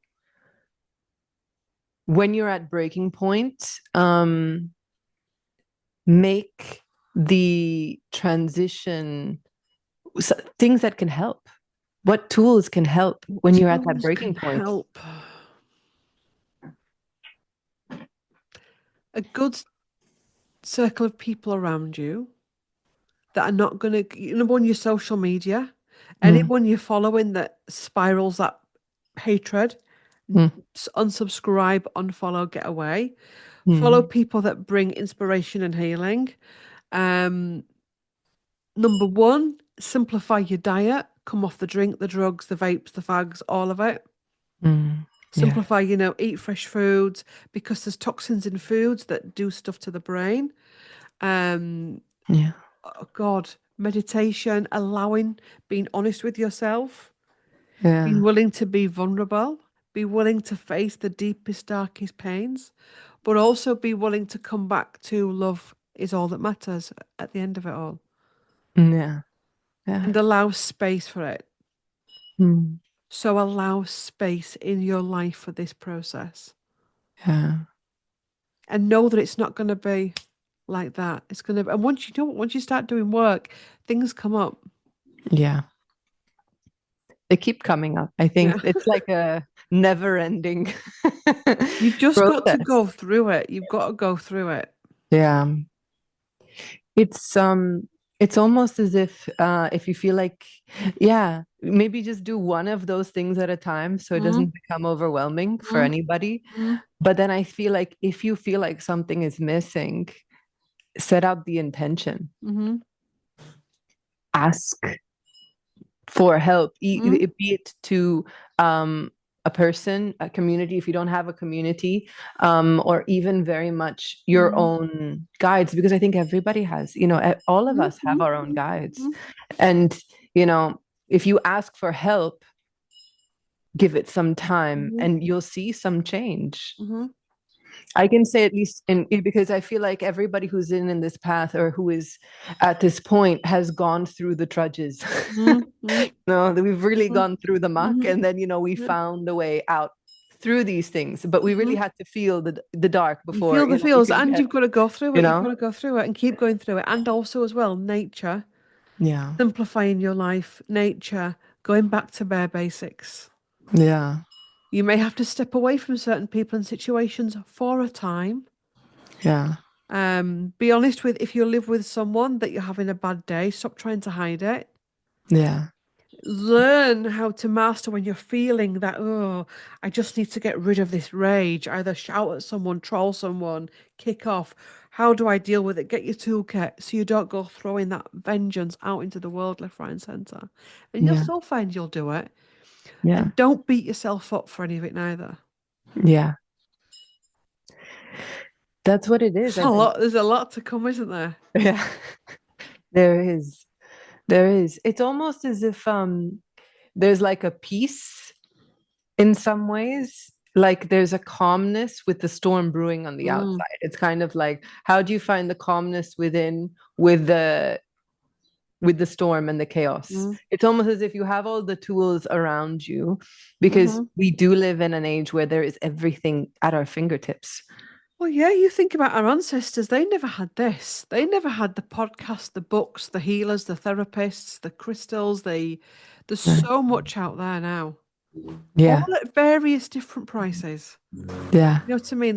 Speaker 2: when you're at breaking point, make the transition things that can help? What tools can help when you're at that
Speaker 1: Tools can
Speaker 2: breaking point?
Speaker 1: help. A good circle of people around you that are not going to, number one, your social media,
Speaker 2: Mm,
Speaker 1: anyone you're following that spirals that hatred,
Speaker 2: mm,
Speaker 1: unsubscribe, unfollow, get away. Follow
Speaker 2: mm,
Speaker 1: people that bring inspiration and healing. Um, Number one, simplify your diet. Come off the drink, the drugs, the vapes, the fags, all of it.
Speaker 2: mm. Yeah,
Speaker 1: Simplify, eat fresh foods because there's toxins in foods that do stuff to the brain. Um,
Speaker 2: yeah,
Speaker 1: oh God, meditation, allowing, being honest with yourself, being
Speaker 2: yeah,
Speaker 1: willing to be vulnerable, be willing to face the deepest, darkest pains, but also be willing to come back to love is all that matters at the end of it all
Speaker 2: yeah, yeah,
Speaker 1: and allow space for it.
Speaker 2: mm,
Speaker 1: So allow space in your life for this process
Speaker 2: yeah,
Speaker 1: and know that it's not going to be like that. It's going to, and once you start doing work, things come up.
Speaker 2: yeah. They keep coming up. I
Speaker 1: Yeah.
Speaker 2: think it's like a never-ending
Speaker 1: You've just got to
Speaker 2: process.
Speaker 1: go through it. You've got to go through it.
Speaker 2: Yeah. It's it's almost as if you feel like, yeah, maybe just do one of those things at a time so it
Speaker 1: Mm-hmm.
Speaker 2: doesn't become overwhelming for
Speaker 1: Mm-hmm.
Speaker 2: anybody. But then I feel like if you feel like something is missing, set out the intention.
Speaker 1: Mm-hmm.
Speaker 2: Ask for help,
Speaker 1: Mm-hmm.
Speaker 2: be it to a person, a community, if you don't have a community, or even very much your
Speaker 1: Mm-hmm.
Speaker 2: own guides, because I think everybody has, all of us have our own guides.
Speaker 1: Mm-hmm.
Speaker 2: And, you know, if you ask for help, give it some time
Speaker 1: Mm-hmm.
Speaker 2: and you'll see some change.
Speaker 1: Mm-hmm.
Speaker 2: I can say at least because I feel like everybody who's in this path or who is at this point has gone through the trudges.
Speaker 1: Mm-hmm.
Speaker 2: No, that we've really
Speaker 1: Mm-hmm.
Speaker 2: gone through the muck,
Speaker 1: Mm-hmm.
Speaker 2: and then we
Speaker 1: Yeah.
Speaker 2: found a way out through these things. But we really
Speaker 1: Mm-hmm.
Speaker 2: had to feel the dark
Speaker 1: You
Speaker 2: before
Speaker 1: feel the
Speaker 2: we
Speaker 1: feels
Speaker 2: could
Speaker 1: and
Speaker 2: get,
Speaker 1: you've got to go through
Speaker 2: you
Speaker 1: it. You've got
Speaker 2: know,
Speaker 1: to go through it and keep going through it. And also as well, nature,
Speaker 2: yeah,
Speaker 1: simplifying your life, nature, going back to bare basics.
Speaker 2: yeah,
Speaker 1: You may have to step away from certain people and situations for a time.
Speaker 2: yeah,
Speaker 1: Be honest with if you live with someone that you're having a bad day, stop trying to hide it.
Speaker 2: yeah,
Speaker 1: Learn how to master when you're feeling that, oh, I just need to get rid of this rage. Either shout at someone, troll someone, kick off. How do I deal with it? Get your toolkit so you don't go throwing that vengeance out into the world left, right, and centre. And you'll
Speaker 2: yeah,
Speaker 1: still find you'll do it.
Speaker 2: yeah,
Speaker 1: And don't beat yourself up for any of it neither.
Speaker 2: yeah. That's what it is.
Speaker 1: There's a lot to come, isn't there?
Speaker 2: Yeah, there is, there is. It's almost as if there's like a peace in some ways, like there's a calmness with the storm brewing on the
Speaker 1: Mm,
Speaker 2: outside. It's kind of like, how do you find the calmness within with the storm and the chaos?
Speaker 1: mm,
Speaker 2: It's almost as if you have all the tools around you, because
Speaker 1: hmm.
Speaker 2: we do live in an age where there is everything at our fingertips.
Speaker 1: Well, yeah, you think about our ancestors, they never had this. They never had the podcast, the books, the healers, the therapists, the crystals, there's
Speaker 2: Yeah,
Speaker 1: so much out there now. All
Speaker 2: yeah,
Speaker 1: at various different prices.
Speaker 2: yeah,
Speaker 1: You know what I mean?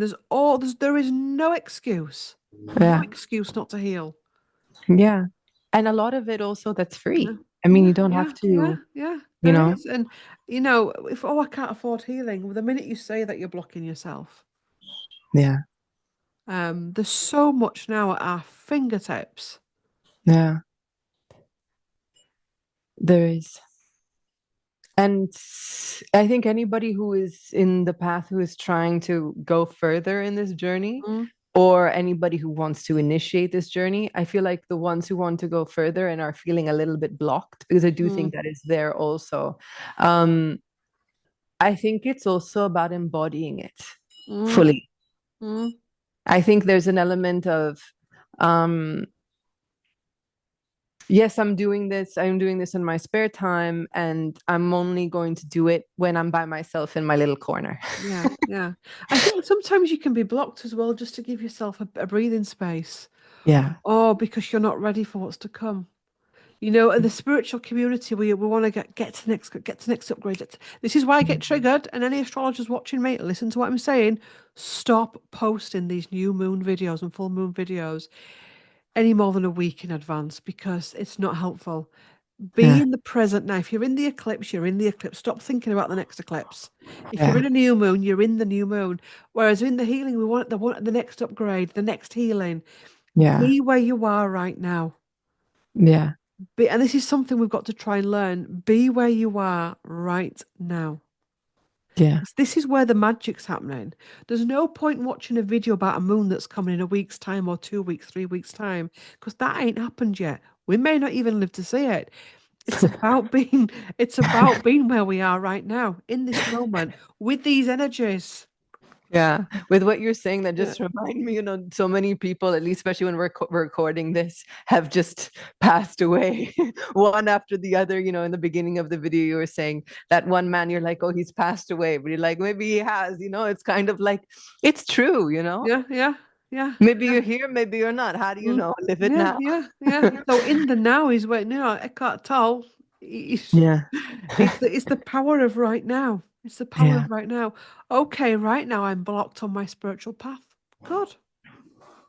Speaker 1: There is no excuse. No
Speaker 2: yeah,
Speaker 1: excuse not to heal.
Speaker 2: yeah. And a lot of it also that's
Speaker 1: Yeah.
Speaker 2: free. I mean,
Speaker 1: Yeah,
Speaker 2: you don't
Speaker 1: yeah,
Speaker 2: have
Speaker 1: yeah,
Speaker 2: to,
Speaker 1: yeah.
Speaker 2: you
Speaker 1: There
Speaker 2: know,
Speaker 1: is. And if I can't afford healing, well, the minute you say that you're blocking yourself.
Speaker 2: yeah,
Speaker 1: There's so much now at our fingertips.
Speaker 2: yeah, there is. And I think anybody who is in the path, who is trying to go further in this journey,
Speaker 1: Mm,
Speaker 2: or anybody who wants to initiate this journey, I feel like the ones who want to go further and are feeling a little bit blocked, because I do
Speaker 1: mm,
Speaker 2: think that is there also. Um, I think it's also about embodying it
Speaker 1: mm,
Speaker 2: fully.
Speaker 1: mm.
Speaker 2: I think there's an element of, um, yes, I'm doing this. I'm doing this in my spare time, and I'm only going to do it when I'm by myself in my little corner.
Speaker 1: Yeah, yeah. I think sometimes you can be blocked as well just to give yourself a breathing space.
Speaker 2: Yeah.
Speaker 1: Oh, because you're not ready for what's to come. You know, in the spiritual community, we want to get to next upgrade. This is why I get triggered. And any astrologers watching me, listen to what I'm saying. Stop posting these new moon videos and full moon videos any more than a week in advance because it's not helpful. Be
Speaker 2: Yeah.
Speaker 1: in the present now. If you're in the eclipse, you're in the eclipse. Stop thinking about the next eclipse. If you're
Speaker 2: Yeah.
Speaker 1: in a new moon, you're in the new moon. Whereas in the healing, we want the next upgrade, the next healing.
Speaker 2: Yeah.
Speaker 1: Be where you are right now.
Speaker 2: Yeah.
Speaker 1: And this is something we've got to try and learn. Be where you are right now.
Speaker 2: Yeah.
Speaker 1: 'Cause this is where the magic's happening. There's no point in watching a video about a moon that's coming in a week's time or 2 weeks, 3 weeks' time, because that ain't happened yet. We may not even live to see it. It's about being, it's about being where we are right now, in this moment, with these energies.
Speaker 2: Yeah, with what you're saying, that
Speaker 1: Yeah.
Speaker 2: just remind me, so many people, at least especially when we're recording this, have just passed away, one after the other. In the beginning of the video, you were saying that one man, you're like, oh, he's passed away, but you're like, maybe he has. It's kind of like, it's true.
Speaker 1: Yeah, yeah, yeah,
Speaker 2: Maybe
Speaker 1: yeah.
Speaker 2: you're here, maybe you're not. How do you
Speaker 1: Mm.
Speaker 2: know? Live it
Speaker 1: Yeah,
Speaker 2: now.
Speaker 1: yeah, yeah. So in the now is where Eckhart Tolle. It's,
Speaker 2: Yeah.
Speaker 1: it's the power of right now. It's the power
Speaker 2: Yeah.
Speaker 1: of right now. Okay, right now I'm blocked on my spiritual path. Good.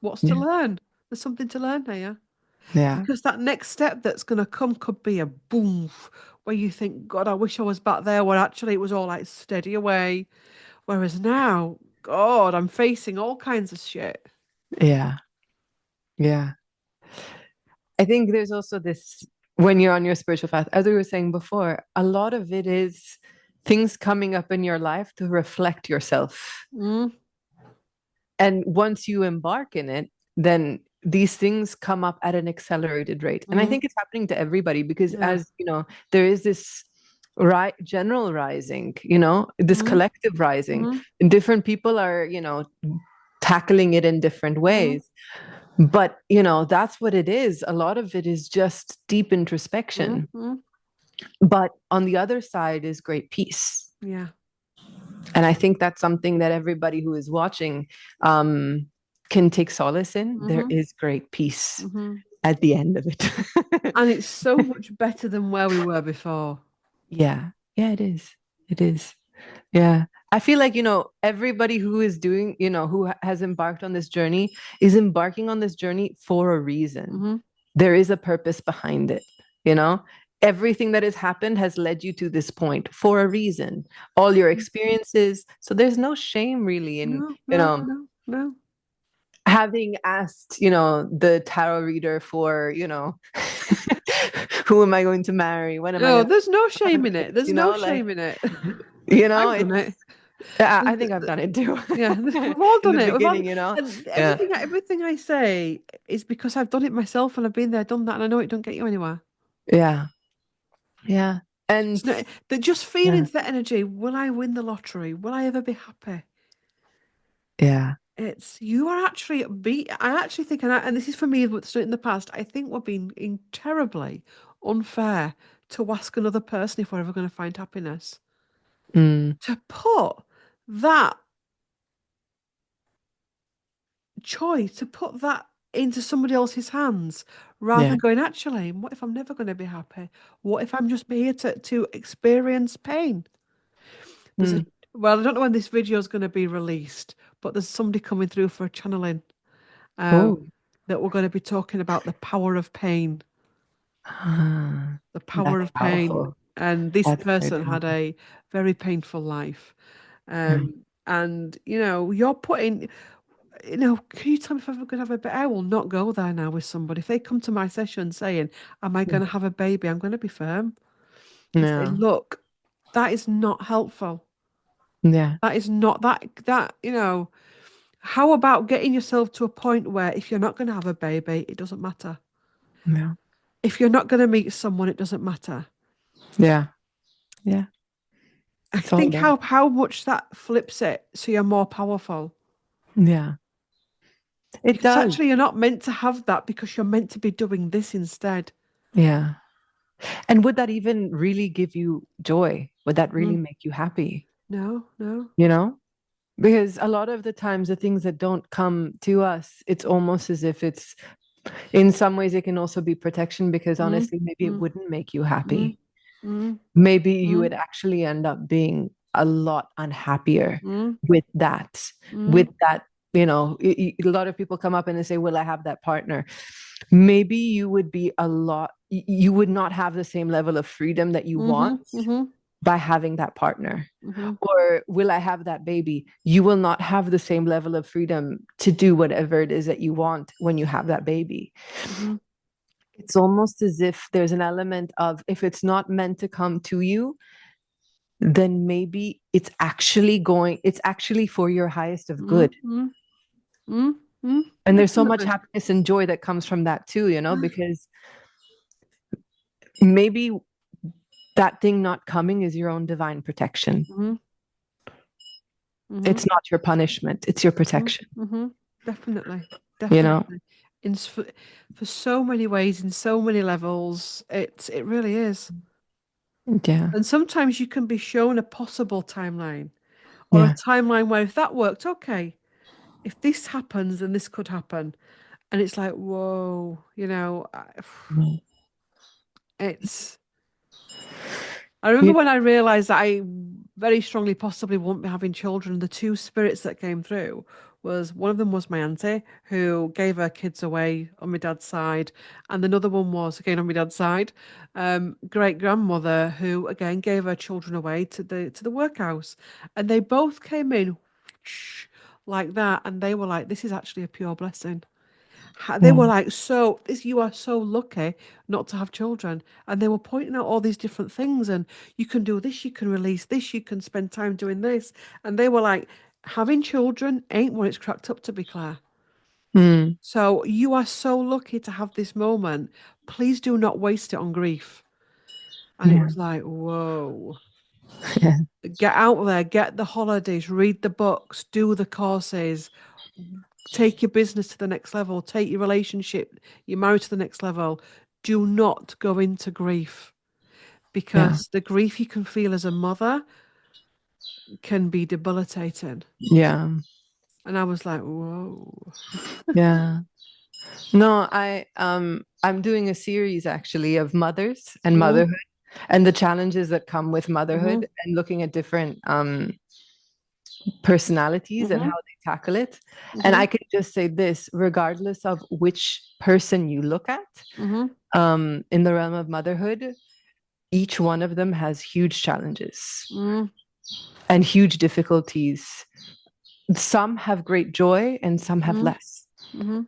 Speaker 1: What's to
Speaker 2: Yeah.
Speaker 1: learn? There's something to learn here.
Speaker 2: Yeah.
Speaker 1: Because that next step that's going to come could be a boom where you think, God, I wish I was back there where actually it was all like steady away. Whereas now, God, I'm facing all kinds of shit.
Speaker 2: Yeah. Yeah. I think there's also this, when you're on your spiritual path, as we were saying before, a lot of it is things coming up in your life to reflect yourself.
Speaker 1: Mm,
Speaker 2: And once you embark in it, then these things come up at an accelerated rate. And I
Speaker 1: mm,
Speaker 2: think it's happening to everybody because,
Speaker 1: yeah.
Speaker 2: as you know, there is this general rising, this
Speaker 1: Mm,
Speaker 2: collective rising,
Speaker 1: mm,
Speaker 2: and different people are, tackling it in different
Speaker 1: mm,
Speaker 2: ways. But, that's what it is. A lot of it is just deep
Speaker 1: mm,
Speaker 2: introspection.
Speaker 1: mm.
Speaker 2: But on the other side is great peace.
Speaker 1: Yeah.
Speaker 2: And I think that's something that everybody who is watching can take solace in. There
Speaker 1: Hmm.
Speaker 2: is great peace
Speaker 1: Hmm.
Speaker 2: at the end of it.
Speaker 1: And it's so much better than where we were before.
Speaker 2: Yeah. Yeah, it is. It is. Yeah. I feel like, everybody who is doing, who has embarked on this journey is embarking on this journey for a reason.
Speaker 1: Hmm.
Speaker 2: There is a purpose behind it, you know? Everything that has happened has led you to this point for a reason. All your experiences. So there's no shame really in,
Speaker 1: No, no, no, no.
Speaker 2: having asked, the tarot reader for, who am I going to marry? When am I
Speaker 1: No,
Speaker 2: going to
Speaker 1: there's no
Speaker 2: have
Speaker 1: shame in it.
Speaker 2: kids?
Speaker 1: There's no
Speaker 2: Like,
Speaker 1: shame in it. I've done
Speaker 2: it's,
Speaker 1: it.
Speaker 2: I think I've done it too.
Speaker 1: Yeah, we've all
Speaker 2: In
Speaker 1: done
Speaker 2: the
Speaker 1: it.
Speaker 2: beginning,
Speaker 1: And
Speaker 2: yeah,
Speaker 1: everything I say is because I've done it myself and I've been there, done that, and I know it don't get you anywhere.
Speaker 2: yeah, yeah. And
Speaker 1: It's not that just
Speaker 2: yeah,
Speaker 1: feelings, that energy. Will I win the lottery? Will I ever be happy?
Speaker 2: yeah,
Speaker 1: It's you are actually be. I actually think, and this is for me what's done in the past. I think we're being terribly unfair to ask another person if we're ever going to find happiness.
Speaker 2: mm,
Speaker 1: To put that choice, to put that into somebody else's hands, rather
Speaker 2: yeah,
Speaker 1: than going, actually, what if I'm never going to be happy? What if I'm just here to experience pain? There's a
Speaker 2: mm.
Speaker 1: well, I don't know when this video is going to be released, but there's somebody coming through for a channeling.
Speaker 2: Oh,
Speaker 1: um, that we're going to be talking about the power of pain, the power
Speaker 2: that's
Speaker 1: of pain.
Speaker 2: powerful.
Speaker 1: And this
Speaker 2: That's very
Speaker 1: person had
Speaker 2: powerful.
Speaker 1: a very painful life.
Speaker 2: Yeah,
Speaker 1: And, you're putting, can you tell me if I'm going to have a baby? I will not go there now with somebody. If they come to my session saying, am I going to have a baby? I'm going to be firm and say,
Speaker 2: yeah,
Speaker 1: look, That is not helpful.
Speaker 2: Yeah.
Speaker 1: That is not that, how about getting yourself to a point where if you're not going to have a baby, it doesn't matter.
Speaker 2: Yeah.
Speaker 1: If you're not going to meet someone, it doesn't matter.
Speaker 2: Yeah. Yeah.
Speaker 1: I
Speaker 2: It's all
Speaker 1: think
Speaker 2: there.
Speaker 1: how much that flips it so you're more powerful.
Speaker 2: Yeah. It
Speaker 1: Because
Speaker 2: does.
Speaker 1: actually you're not meant to have that because you're meant to be doing this instead.
Speaker 2: Yeah. And would that even really give you joy? Would that really
Speaker 1: Mm.
Speaker 2: make you happy?
Speaker 1: No, no.
Speaker 2: You know? Because a lot of the times, the things that don't come to us, it's almost as if it's, in some ways, it can also be protection because
Speaker 1: Mm,
Speaker 2: honestly, maybe it
Speaker 1: mm,
Speaker 2: wouldn't make you
Speaker 1: mm,
Speaker 2: happy.
Speaker 1: mm,
Speaker 2: Maybe you would
Speaker 1: mm,
Speaker 2: actually end up being a lot unhappier
Speaker 1: mm,
Speaker 2: with that,
Speaker 1: mm,
Speaker 2: with that, a lot of people come up and they say, will I have that partner? Maybe you would be you would not have the same level of freedom that you want
Speaker 1: mm, mm,
Speaker 2: by having that partner.
Speaker 1: mm,
Speaker 2: Or will I have that baby? You will not have the same level of freedom to do whatever it is that you want when you have that baby.
Speaker 1: mm,
Speaker 2: It's almost as if there's an element of, if it's not meant to come to you, then maybe it's actually for your highest of
Speaker 1: mm,
Speaker 2: good.
Speaker 1: mm, mm, mm.
Speaker 2: And there's so much
Speaker 1: Definitely.
Speaker 2: happiness and joy that comes from that too, because maybe that thing not coming is your own divine protection.
Speaker 1: Mm,
Speaker 2: It's
Speaker 1: mm,
Speaker 2: not your punishment, it's your
Speaker 1: mm,
Speaker 2: protection,
Speaker 1: mm. Definitely.
Speaker 2: you know?
Speaker 1: Definitely. For so many ways, in so many levels, it really is.
Speaker 2: Yeah.
Speaker 1: And sometimes you can be shown a possible timeline or a
Speaker 2: Yeah.
Speaker 1: timeline where if that worked, okay, if this happens, then this could happen. And it's like, whoa,
Speaker 2: Mm.
Speaker 1: it's. I remember
Speaker 2: You-
Speaker 1: when I realized that I very strongly possibly won't be having children. The two spirits that came through was one of them was my auntie who gave her kids away on my dad's side, and another one was again on my dad's side, great grandmother who again gave her children away to the workhouse, and they both came in like that, and they were like, "This is actually a pure blessing." They were
Speaker 2: mm.
Speaker 1: like, so this, you are so lucky not to have children. And they were pointing out all these different things. And you can do this, you can release this, you can spend time doing this. And they were like, having children ain't what it's cracked up to be, Claire.
Speaker 2: Mm.
Speaker 1: So you are so lucky to have this moment. Please do not waste it on grief. And it
Speaker 2: Yeah.
Speaker 1: was like, whoa.
Speaker 2: Yeah.
Speaker 1: Get out there, get the holidays, read the books, do the courses, take your business to the next level, take your relationship, your marriage to the next level. Do not go into grief
Speaker 2: Yeah.
Speaker 1: because the grief you can feel as a mother can be debilitating.
Speaker 2: Yeah.
Speaker 1: And I was like, whoa.
Speaker 2: Yeah. No, I'm doing a series actually of mothers and
Speaker 1: Mm,
Speaker 2: motherhood and the challenges that come with
Speaker 1: mm-hmm,
Speaker 2: motherhood and looking at different personalities and how
Speaker 1: mm-hmm,
Speaker 2: they tackle it. And
Speaker 1: mm-hmm,
Speaker 2: I can just say this, regardless of which person you look at,
Speaker 1: mm-hmm,
Speaker 2: in the realm of motherhood, each one of them has huge challenges
Speaker 1: mm,
Speaker 2: and huge difficulties. Some have great joy and some have
Speaker 1: mm,
Speaker 2: less.
Speaker 1: mm-hmm,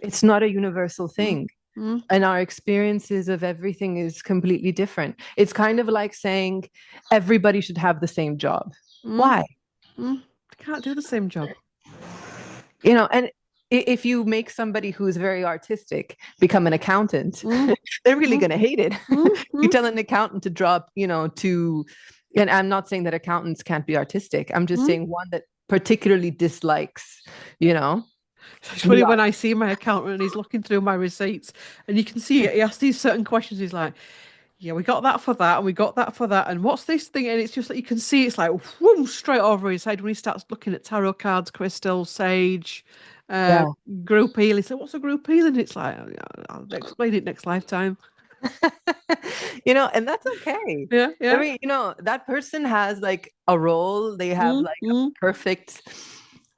Speaker 2: It's not a universal
Speaker 1: mm,
Speaker 2: thing.
Speaker 1: mm,
Speaker 2: And our experiences of everything is completely different. It's kind of like saying everybody should have the same job.
Speaker 1: mm,
Speaker 2: Why?
Speaker 1: mm. Can't do the same job.
Speaker 2: And if you make somebody who's very artistic become an accountant,
Speaker 1: Mm,
Speaker 2: they're really
Speaker 1: mm,
Speaker 2: going to hate it.
Speaker 1: mm,
Speaker 2: You
Speaker 1: mm,
Speaker 2: tell an accountant to drop, and I'm not saying that accountants can't be artistic. I'm just
Speaker 1: mm.
Speaker 2: saying one that particularly dislikes, you know,
Speaker 1: It's
Speaker 2: the
Speaker 1: funny
Speaker 2: art.
Speaker 1: when I see my accountant and he's looking through my receipts and you can see it. He asks these certain questions. He's like, yeah, we got that for that and we got that for that. And what's this thing? And it's just like you can see it's like whoom, straight over his head when he starts looking at tarot cards, crystals, sage, uh,
Speaker 2: Yeah.
Speaker 1: group healing. So what's a group healing? It's like, "Oh, yeah, I'll explain it next lifetime."
Speaker 2: And that's okay.
Speaker 1: Yeah,
Speaker 2: I
Speaker 1: yeah.
Speaker 2: mean, that person has like a role, they have
Speaker 1: Mm,
Speaker 2: like
Speaker 1: mm,
Speaker 2: a perfect,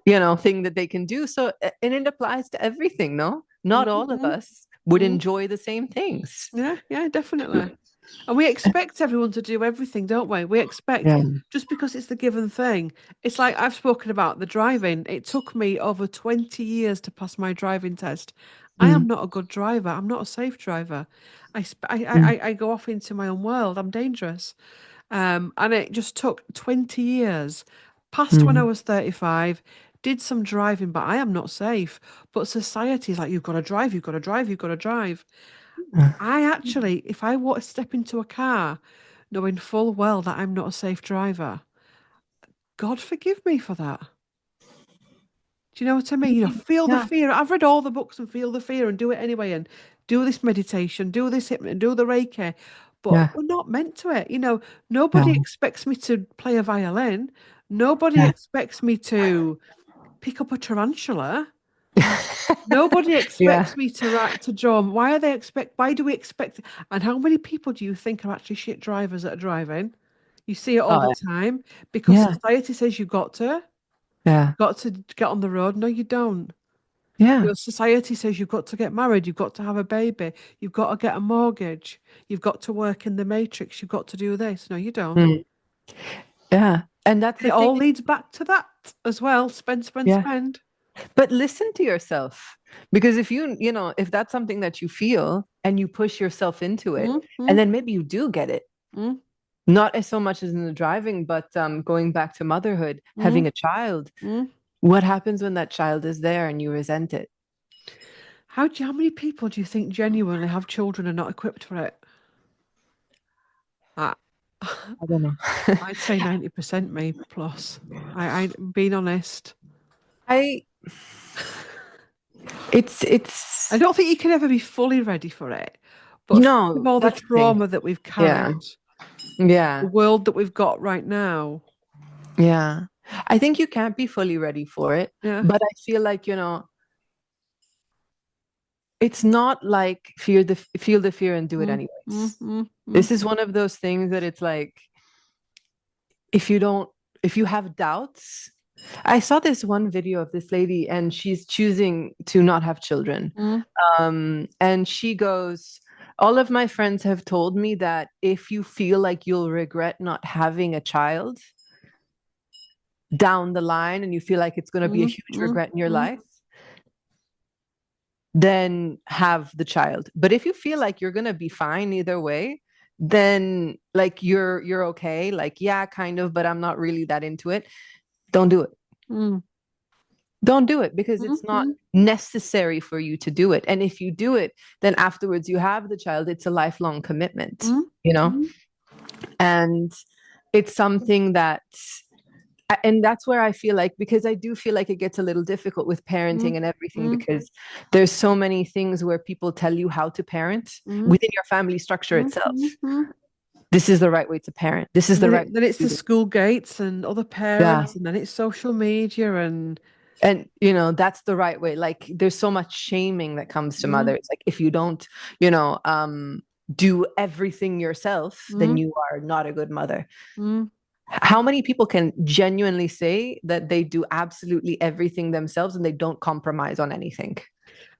Speaker 2: thing that they can do. So, and it applies to everything, no?
Speaker 1: mm,
Speaker 2: Not all of
Speaker 1: mm,
Speaker 2: us would
Speaker 1: mm.
Speaker 2: enjoy the same things.
Speaker 1: Yeah, yeah, definitely. And we expect everyone to do everything, don't we? We expect
Speaker 2: Yeah.
Speaker 1: just because it's the given thing. It's like I've spoken about the driving. It took me over 20 years to pass my driving test. I am
Speaker 2: Mm,
Speaker 1: not a good driver. I'm not a safe driver. I
Speaker 2: mm,
Speaker 1: go off into my own world. I'm dangerous. And it just took 20 years. Passed when I
Speaker 2: Mm.
Speaker 1: was 35, did some driving, but I am not safe. But society is like, you've got to drive, you've got to drive, you've got to drive. I actually, if I want to step into a car knowing full well that I'm not a safe driver, God forgive me for that. Do you know what I mean? Feel the
Speaker 2: Yeah,
Speaker 1: fear. I've read all the books and feel the fear and do it anyway and do this meditation, do this hypnosis, do the Reiki. But
Speaker 2: yeah,
Speaker 1: we're not meant to it. Nobody
Speaker 2: no,
Speaker 1: expects me to play a violin. Nobody
Speaker 2: yeah.
Speaker 1: expects me to pick up a tarantula. Nobody
Speaker 2: Yeah.
Speaker 1: expects me to draw. Why do we expect, and how many people do you think are actually shit drivers that are driving? You see it all the
Speaker 2: Oh,
Speaker 1: time because
Speaker 2: yeah,
Speaker 1: society says you've got to.
Speaker 2: yeah,
Speaker 1: You've got to get on the road. No, you don't.
Speaker 2: yeah.
Speaker 1: Society says you've got to get married, you've got to have a baby, you've got to get a mortgage, you've got to work in the matrix, you've got to do this. No, you don't.
Speaker 2: Mm. Yeah. And that's
Speaker 1: And
Speaker 2: the
Speaker 1: it
Speaker 2: thing.
Speaker 1: all leads back to that as well. Spend, spend,
Speaker 2: Yeah.
Speaker 1: spend.
Speaker 2: But listen to yourself. Because if if that's something that you feel and you push yourself into it,
Speaker 1: Mm,
Speaker 2: and
Speaker 1: mm,
Speaker 2: then maybe you do get it,
Speaker 1: mm,
Speaker 2: not as so much as in the driving, but going back to motherhood,
Speaker 1: mm,
Speaker 2: having a child,
Speaker 1: mm.
Speaker 2: what happens when that child is there and you resent it?
Speaker 1: How many people do you think genuinely have children and not equipped for it? I,
Speaker 2: I don't know.
Speaker 1: I'd say 90% me plus. I being honest.
Speaker 2: I
Speaker 1: I
Speaker 2: it's
Speaker 1: don't think you can ever be fully ready for it. But think of
Speaker 2: no,
Speaker 1: all the
Speaker 2: that's the thing.
Speaker 1: trauma that we've
Speaker 2: Yeah.
Speaker 1: carried, the
Speaker 2: Yeah.
Speaker 1: world that we've got right now.
Speaker 2: Yeah. I think you can't be fully ready for it,
Speaker 1: Yeah.
Speaker 2: but I feel like, it's not like feel the fear and do it
Speaker 1: Mm, mm,
Speaker 2: anyways.
Speaker 1: mm, mm,
Speaker 2: This is one of those things that it's like if you don't if you have doubts. I saw this one video of this lady and she's choosing to not have children.
Speaker 1: mm,
Speaker 2: And she goes, all of my friends have told me that if you feel like you'll regret not having a child down the line and you feel like it's going to be a
Speaker 1: mm,
Speaker 2: huge
Speaker 1: mm,
Speaker 2: regret in your
Speaker 1: mm,
Speaker 2: life, then have the child. But if you feel like you're going to be fine either way, then like you're okay, like yeah, kind of, but I'm not really that into it. Don't do it.
Speaker 1: mm,
Speaker 2: Don't do it because
Speaker 1: mm,
Speaker 2: it's not
Speaker 1: mm,
Speaker 2: necessary for you to do it. And if you do it, then afterwards you have the child, it's a lifelong commitment,
Speaker 1: mm,
Speaker 2: you know?
Speaker 1: mm,
Speaker 2: And it's something that and that's where I feel like because I do feel like it gets a little difficult with
Speaker 1: mm,
Speaker 2: parenting and everything
Speaker 1: mm,
Speaker 2: because there's so many things where people tell you how to parent
Speaker 1: mm,
Speaker 2: within your family structure
Speaker 1: mm,
Speaker 2: itself.
Speaker 1: mm, mm.
Speaker 2: This is the right way to parent. This is
Speaker 1: And
Speaker 2: the
Speaker 1: then,
Speaker 2: right
Speaker 1: then it's
Speaker 2: way
Speaker 1: the
Speaker 2: to do
Speaker 1: school gates and other
Speaker 2: yeah.
Speaker 1: parents, and then it's social media and
Speaker 2: And that's the right way. Like there's so much shaming that comes to
Speaker 1: mm,
Speaker 2: mothers. Like if you don't, you know, do everything yourself, then
Speaker 1: mm,
Speaker 2: you are not a good mother.
Speaker 1: mm.
Speaker 2: How many people can genuinely say that they do absolutely everything themselves and they don't compromise on anything?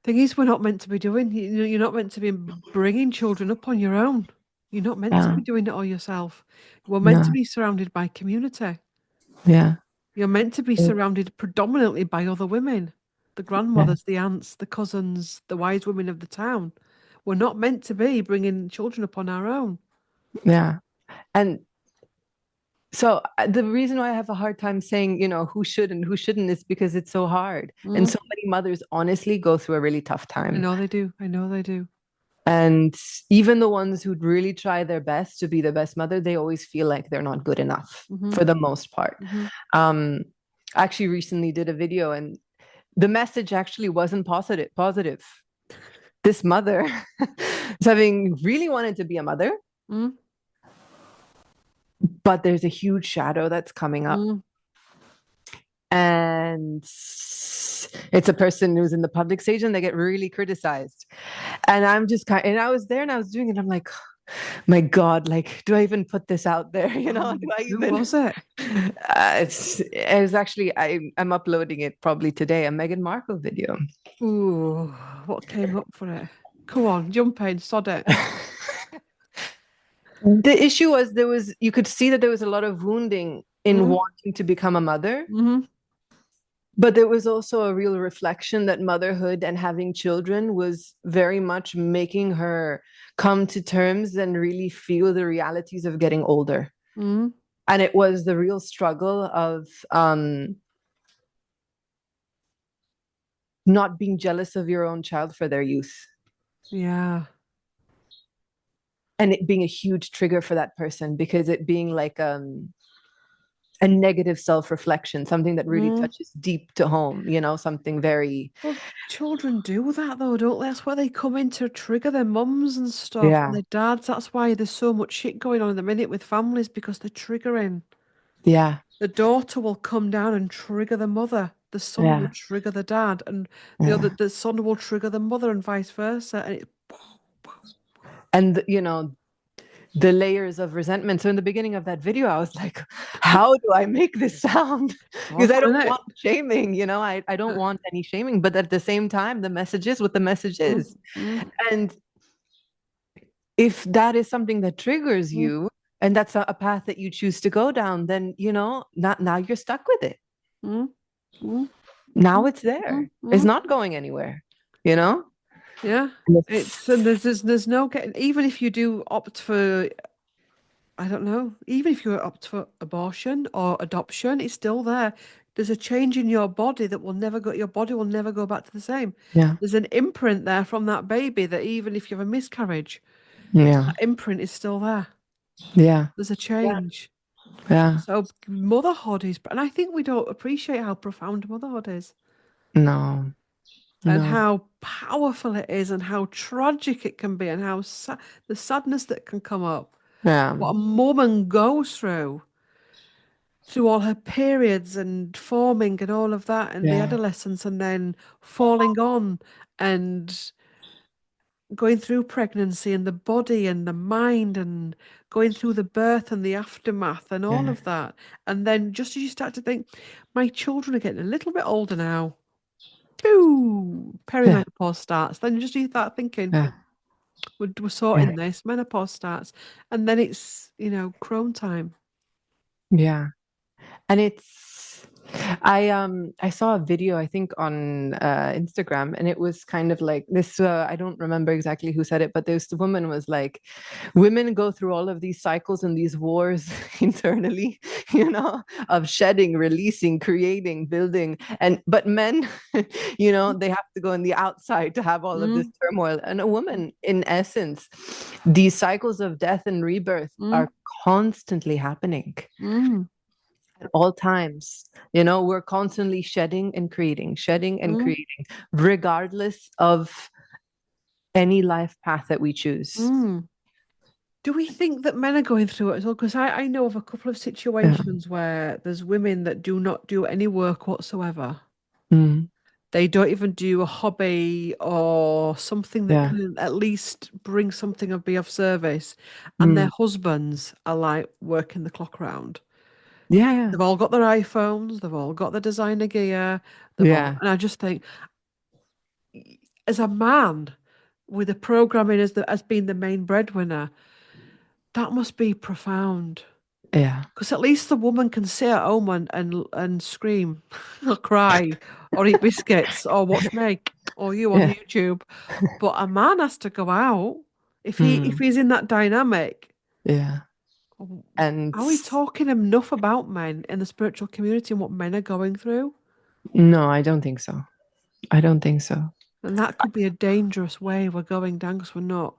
Speaker 1: Thing is, we're not meant to be doing. You're not meant to be bringing children up on your own. You're not meant to
Speaker 2: Yeah.
Speaker 1: be doing it all yourself. We're meant to
Speaker 2: No.
Speaker 1: be surrounded by community.
Speaker 2: Yeah.
Speaker 1: You're meant to be surrounded predominantly by other women, the
Speaker 2: Yeah.
Speaker 1: grandmothers, the aunts, the cousins, the wise women of the town. We're not meant to be bringing children up on our own.
Speaker 2: Yeah. And so the reason why I have a hard time saying, who should and who shouldn't is because it's so hard. And
Speaker 1: Mm,
Speaker 2: so many mothers honestly go through a really tough
Speaker 1: I
Speaker 2: time.
Speaker 1: know they do. I know they do.
Speaker 2: And even the ones who'd really try their best to be the best mother, they always feel like they're not good enough
Speaker 1: Hmm.
Speaker 2: for the most part.
Speaker 1: Hmm.
Speaker 2: Um, I actually recently did a video and the message actually wasn't positive. This mother is having really wanted to be a mother,
Speaker 1: Mm,
Speaker 2: but there's a huge shadow that's coming up.
Speaker 1: mm,
Speaker 2: And it's a person who's in the public stage and they get really criticized. And I'm just and I was there and I was doing it. I'm like, my God, like, do I even put this out there? Do I
Speaker 1: who
Speaker 2: even?
Speaker 1: was it?
Speaker 2: It was actually, I'm uploading it probably today, a Meghan Markle video.
Speaker 1: Ooh, what came up for it? Come on, jump in, sod it.
Speaker 2: The issue was you could see that there was a lot of wounding in
Speaker 1: Mm,
Speaker 2: wanting to become a mother.
Speaker 1: hmm.
Speaker 2: But there was also a real reflection that motherhood and having children was very much making her come to terms and really feel the realities of getting older.
Speaker 1: Mm.
Speaker 2: And it was the real struggle of not being jealous of your own child for their youth,
Speaker 1: Yeah.
Speaker 2: and it being a huge trigger for that person, because it being like a negative self-reflection, something that really
Speaker 1: Mm.
Speaker 2: touches deep to home, you know, something very,
Speaker 1: Well, children do that though, don't they? That's why they come in to trigger their mums and stuff and
Speaker 2: yeah,
Speaker 1: their dads. That's why there's so much shit going on in the minute with families because they're triggering.
Speaker 2: yeah,
Speaker 1: The daughter will come down and trigger the mother. The son will
Speaker 2: yeah,
Speaker 1: trigger the dad, and
Speaker 2: yeah.
Speaker 1: the son will trigger the mother, and vice versa. And it,
Speaker 2: And you know, the layers of resentment. So in the beginning of that video, I was like, how do I make this sound? Because
Speaker 1: hard,
Speaker 2: I
Speaker 1: isn't
Speaker 2: don't
Speaker 1: it?
Speaker 2: want shaming, you know, I don't want any shaming, but at the same time, the message is what the message
Speaker 1: Mm,
Speaker 2: is.
Speaker 1: mm,
Speaker 2: And if that is something that triggers
Speaker 1: mm,
Speaker 2: you, and that's a path that you choose to go down, then you know, not now you're stuck with it.
Speaker 1: mm, mm,
Speaker 2: Now
Speaker 1: mm,
Speaker 2: it's there. It's
Speaker 1: mm.
Speaker 2: not going anywhere, you know?
Speaker 1: Yeah,
Speaker 2: And
Speaker 1: it's and there's no getting. Even if you do opt for, I don't know, even if you opt for abortion or adoption, it's still there. There's a change in your body that will never go, your body will never go back to the same.
Speaker 2: yeah,
Speaker 1: There's an imprint there from that baby that even if you have a miscarriage,
Speaker 2: yeah,
Speaker 1: that imprint is still there.
Speaker 2: yeah,
Speaker 1: There's a change.
Speaker 2: yeah.
Speaker 1: So motherhood is, and I think we don't appreciate how profound motherhood is
Speaker 2: No,
Speaker 1: and
Speaker 2: no,
Speaker 1: how powerful it is and how tragic it can be and how the sadness that can come up.
Speaker 2: yeah,
Speaker 1: What a woman goes through all her periods and forming and all of that and the
Speaker 2: yeah,
Speaker 1: adolescence and then falling on and going through pregnancy and the body and the mind and going through the birth and the aftermath and all
Speaker 2: yeah,
Speaker 1: of that. And then just as you start to think, my children are getting a little bit older now, boo,
Speaker 2: yeah,
Speaker 1: perimenopause starts. Then just you start thinking,
Speaker 2: yeah,
Speaker 1: we're
Speaker 2: yeah,
Speaker 1: sorting this, menopause starts. And then it's, crone time.
Speaker 2: yeah. And it's I saw a video, I think, on Instagram, and it was kind of like this, I don't remember exactly who said it, but this woman was like, women go through all of these cycles and these wars internally, you know, of shedding, releasing, creating, building, and but men, you know, they have to go in the outside to have all of this
Speaker 1: Mm,
Speaker 2: turmoil. And a woman, in essence, these cycles of death and rebirth
Speaker 1: mm,
Speaker 2: are constantly happening
Speaker 1: mm,
Speaker 2: at all times. You know, we're constantly shedding and
Speaker 1: mm,
Speaker 2: creating, regardless of any life path that we choose.
Speaker 1: mm. Do we think that men are going through it as well? Because I know of a couple of
Speaker 2: Yeah.
Speaker 1: situations where there's women that do not do any work whatsoever.
Speaker 2: Mm.
Speaker 1: They don't even do a hobby or something that
Speaker 2: Yeah.
Speaker 1: can at least bring something of be of service. And their
Speaker 2: Mm.
Speaker 1: husbands are like working the clock round.
Speaker 2: Yeah.
Speaker 1: They've all got their iPhones, they've all got the designer gear,
Speaker 2: Yeah.
Speaker 1: and I just think, as a man with the programming as being the main breadwinner, that must be profound.
Speaker 2: Yeah.
Speaker 1: Because at least the woman can sit at home and scream or cry or eat biscuits or watch me or you on
Speaker 2: Yeah.
Speaker 1: YouTube. But a man has to go out if
Speaker 2: Mm.
Speaker 1: he's in that dynamic.
Speaker 2: Yeah. And
Speaker 1: Are we talking enough about men in the spiritual community and what men are going through?
Speaker 2: no, I don't think so. I don't think so.
Speaker 1: And that could be a dangerous way we're going down because we're not.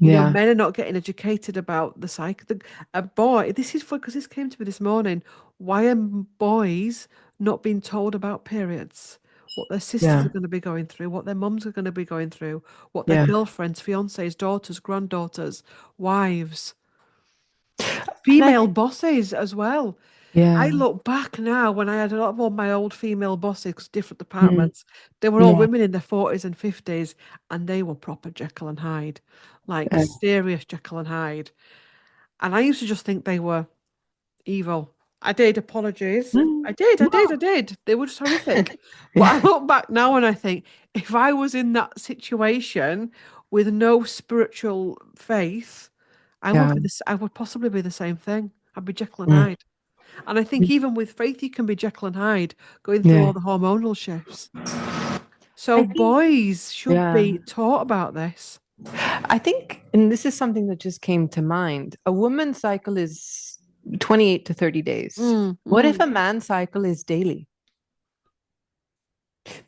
Speaker 2: Yeah.
Speaker 1: Men are not getting educated about the psyche. A boy, this is for because this came to me this morning. Why are boys not being told about periods? What their sisters
Speaker 2: Yeah.
Speaker 1: are going to be going through, what their mums are going to be going through, what their
Speaker 2: Yeah.
Speaker 1: girlfriends, fiancés, daughters, granddaughters, wives,
Speaker 2: And I
Speaker 1: female
Speaker 2: think,
Speaker 1: bosses as well. I
Speaker 2: yeah.
Speaker 1: look back now when I had a lot of all my old female bosses, 'cause different
Speaker 2: Mm.
Speaker 1: departments, they were all
Speaker 2: Yeah.
Speaker 1: women in their 40s and 50s, and they were proper Jekyll and Hyde, like
Speaker 2: Yeah.
Speaker 1: serious Jekyll and Hyde. And I used to just think they were evil. I did apologies.
Speaker 2: Mm.
Speaker 1: I
Speaker 2: No.
Speaker 1: did. They were just horrific. But I
Speaker 2: Yeah.
Speaker 1: look back now and I think if I was in that situation with no spiritual faith,
Speaker 2: Yeah.
Speaker 1: I would possibly be the same thing. I'd be Jekyll and
Speaker 2: Mm.
Speaker 1: Hyde. And I think even with faith, you can be Jekyll and Hyde going through all
Speaker 2: Yeah.
Speaker 1: the hormonal shifts.
Speaker 2: I
Speaker 1: So
Speaker 2: think,
Speaker 1: boys should
Speaker 2: yeah.
Speaker 1: be taught about this.
Speaker 2: I think, and this is something that just came to mind, a woman's cycle is 28 to 30 days.
Speaker 1: Mm,
Speaker 2: What if
Speaker 1: mm,
Speaker 2: a man's cycle is daily?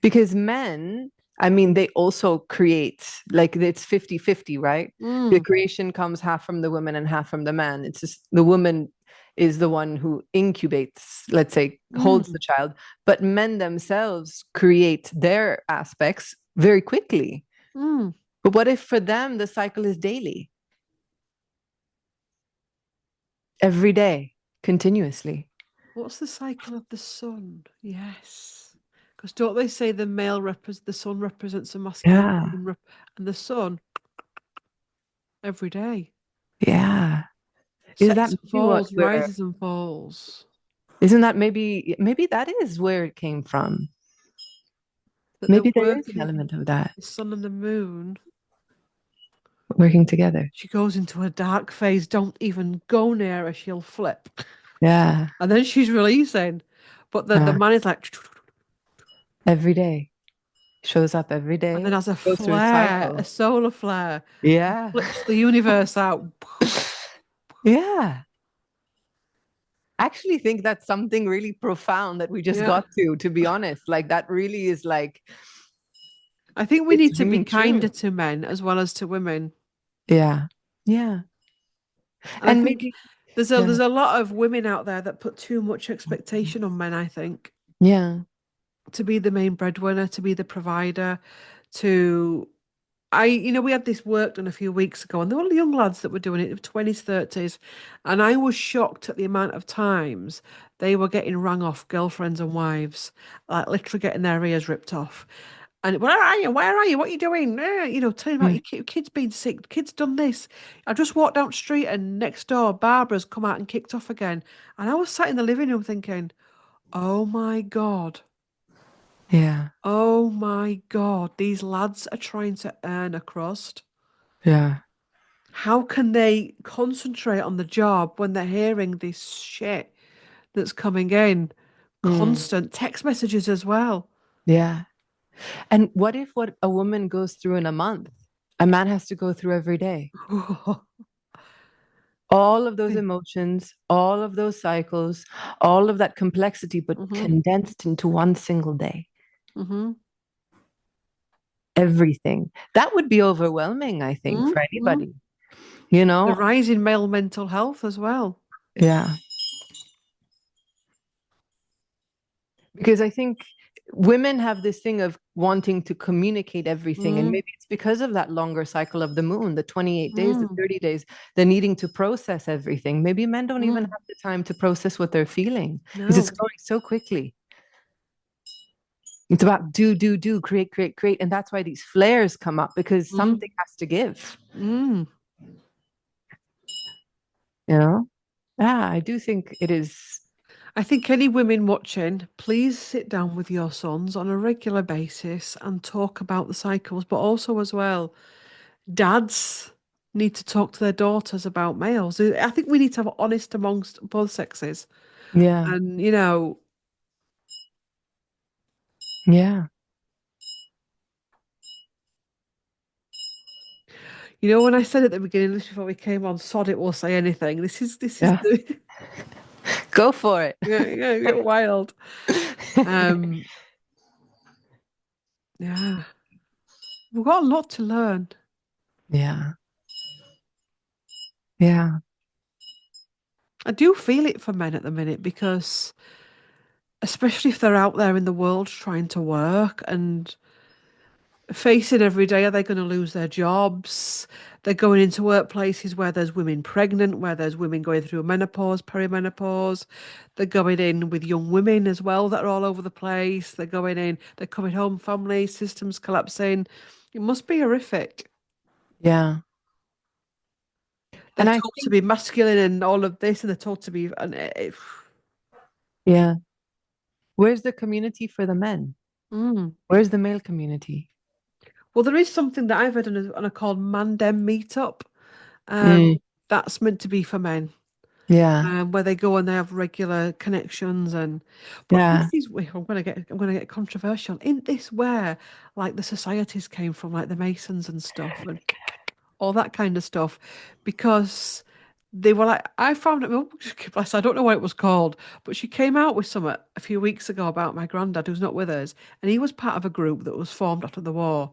Speaker 2: Because men, I mean, they also create, like it's 50-50, right? The
Speaker 1: mm,
Speaker 2: creation comes half from the woman and half from the man. It's just the woman is the one who incubates, let's say, holds the
Speaker 1: mm,
Speaker 2: child, but men themselves create their aspects very quickly.
Speaker 1: mm.
Speaker 2: But what if for them the cycle is daily, every day, continuously?
Speaker 1: What's the cycle of the sun? Yes. Because don't they say the sun represents a masculine,
Speaker 2: Yeah,
Speaker 1: and the sun every day
Speaker 2: yeah. Is that
Speaker 1: sets and
Speaker 2: maybe what
Speaker 1: falls,
Speaker 2: we're,
Speaker 1: rises and falls.
Speaker 2: isn't that maybe that is where it came from?
Speaker 1: That they're
Speaker 2: Maybe there is an
Speaker 1: working,
Speaker 2: element of that
Speaker 1: the sun and the moon.
Speaker 2: working together.
Speaker 1: She goes into a dark phase. Don't even go near her, she'll flip.
Speaker 2: Yeah.
Speaker 1: And then she's releasing. But the
Speaker 2: Uh,
Speaker 1: man is like,
Speaker 2: every day. Shows up every
Speaker 1: and then
Speaker 2: day.
Speaker 1: has a
Speaker 2: Goes through a
Speaker 1: flare, a
Speaker 2: cycle.
Speaker 1: solar flare,
Speaker 2: Yeah.
Speaker 1: flips the universe out.
Speaker 2: Yeah. I actually think that's something really profound that we just
Speaker 1: Yeah.
Speaker 2: got to be honest. Like that really is like,
Speaker 1: I think we need
Speaker 2: it's
Speaker 1: to be
Speaker 2: ringing
Speaker 1: kinder
Speaker 2: true.
Speaker 1: to men as well as to women.
Speaker 2: Yeah. Yeah.
Speaker 1: And I
Speaker 2: And
Speaker 1: think
Speaker 2: maybe,
Speaker 1: there's
Speaker 2: yeah.
Speaker 1: a lot of women out there that put too much expectation on men, I think,
Speaker 2: Yeah.
Speaker 1: to be the main breadwinner, to be the provider, to we had this work done a few weeks ago, and there were young lads that were doing it, 20s, 30s, and I was shocked at the amount of times they were getting rang off girlfriends and wives, like literally getting their ears ripped off. And where are you? Where are you? What are you doing? Tell me about
Speaker 2: Mm.
Speaker 1: your kid's been sick. Kid's done this. I just walked down the street and next door, Barbara's come out and kicked off again. And I was sat in the living room thinking, oh my God.
Speaker 2: Yeah.
Speaker 1: Oh my God. These lads are trying to earn a crust.
Speaker 2: Yeah.
Speaker 1: How can they concentrate on the job when they're hearing this shit that's coming in?
Speaker 2: Mm.
Speaker 1: Constant text messages as well.
Speaker 2: Yeah. And what if what a woman goes through in a month, a man has to go through every day? All of those emotions, all of those cycles, all of that complexity, but
Speaker 1: Mm-hmm.
Speaker 2: condensed into one single day.
Speaker 1: Mm-hmm.
Speaker 2: Everything. That would be overwhelming, I think, for
Speaker 1: Mm-hmm.
Speaker 2: anybody, you
Speaker 1: The
Speaker 2: know?
Speaker 1: rise in male mental health as well.
Speaker 2: Yeah. Because I think women have this thing of wanting to communicate everything. And
Speaker 1: Mm,
Speaker 2: maybe it's because of that longer cycle of the moon, the 28 days, the
Speaker 1: mm,
Speaker 2: 30 days, the needing to process everything. Maybe men don't even
Speaker 1: mm.
Speaker 2: have the time to process what they're feeling because it's
Speaker 1: No.
Speaker 2: going so quickly. It's about do, create, create, create. And that's why these flares come up because
Speaker 1: Mm,
Speaker 2: something has to give,
Speaker 1: mm.
Speaker 2: you know? Yeah, I do think it is.
Speaker 1: I think any women watching, please sit down with your sons on a regular basis and talk about the cycles, but also as well, dads need to talk to their daughters about males. I think we need to have honest amongst both sexes.
Speaker 2: Yeah,
Speaker 1: And,
Speaker 2: yeah,
Speaker 1: when I said at the beginning, this before we came on, sod it, we'll say anything. This is
Speaker 2: yeah.
Speaker 1: the
Speaker 2: Go for it.
Speaker 1: yeah, get wild. Um, yeah, we've got a lot to learn.
Speaker 2: Yeah, yeah,
Speaker 1: I do feel it for men at the minute because, especially if they're out there in the world trying to work and facing every day, are they going to lose their jobs? They're going into workplaces where there's women pregnant, where there's women going through menopause, perimenopause. They're going in with young women as well that are all over the place. They're going in, they're coming home, family systems collapsing. It must be horrific.
Speaker 2: yeah.
Speaker 1: They're
Speaker 2: And I
Speaker 1: told to
Speaker 2: think,
Speaker 1: be masculine and all of this, and they're told to be,
Speaker 2: yeah, where's the community for the men?
Speaker 1: Mm.
Speaker 2: Where's the male community?
Speaker 1: Well, there is something that I've heard on a called Mandem Meetup.
Speaker 2: Mm,
Speaker 1: That's meant to be for men,
Speaker 2: yeah,
Speaker 1: where they go and they have regular connections but
Speaker 2: yeah,
Speaker 1: this is where I'm gonna get controversial. Isn't this where like the societies came from, like the Masons and stuff and all that kind of stuff? Because they were like, I found it. Oh, bless her, I don't know what it was called, but she came out with some a few weeks ago about my granddad who's not with us, and he was part of a group that was formed after the war.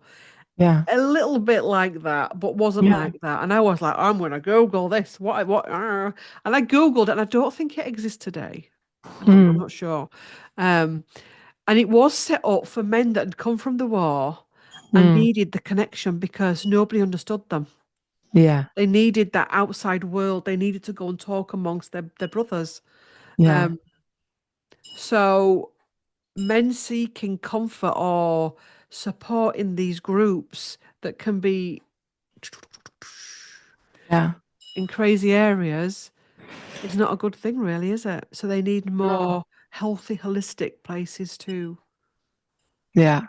Speaker 2: Yeah.
Speaker 1: A little bit like that, but wasn't
Speaker 2: Yeah.
Speaker 1: like that. And I was like, I'm gonna Google this. And I Googled it, and I don't think it exists today. I'm
Speaker 2: Mm.
Speaker 1: not sure. Um, and it was set up for men that had come from the war and
Speaker 2: Mm.
Speaker 1: needed the connection because nobody understood them.
Speaker 2: Yeah.
Speaker 1: They needed that outside world. They needed to go and talk amongst their brothers.
Speaker 2: Yeah.
Speaker 1: Um, so men seeking comfort or support in these groups that can be
Speaker 2: Yeah.
Speaker 1: in crazy areas is not a good thing, really, is it? So they need
Speaker 2: No.
Speaker 1: more healthy, holistic places too.
Speaker 2: Yeah.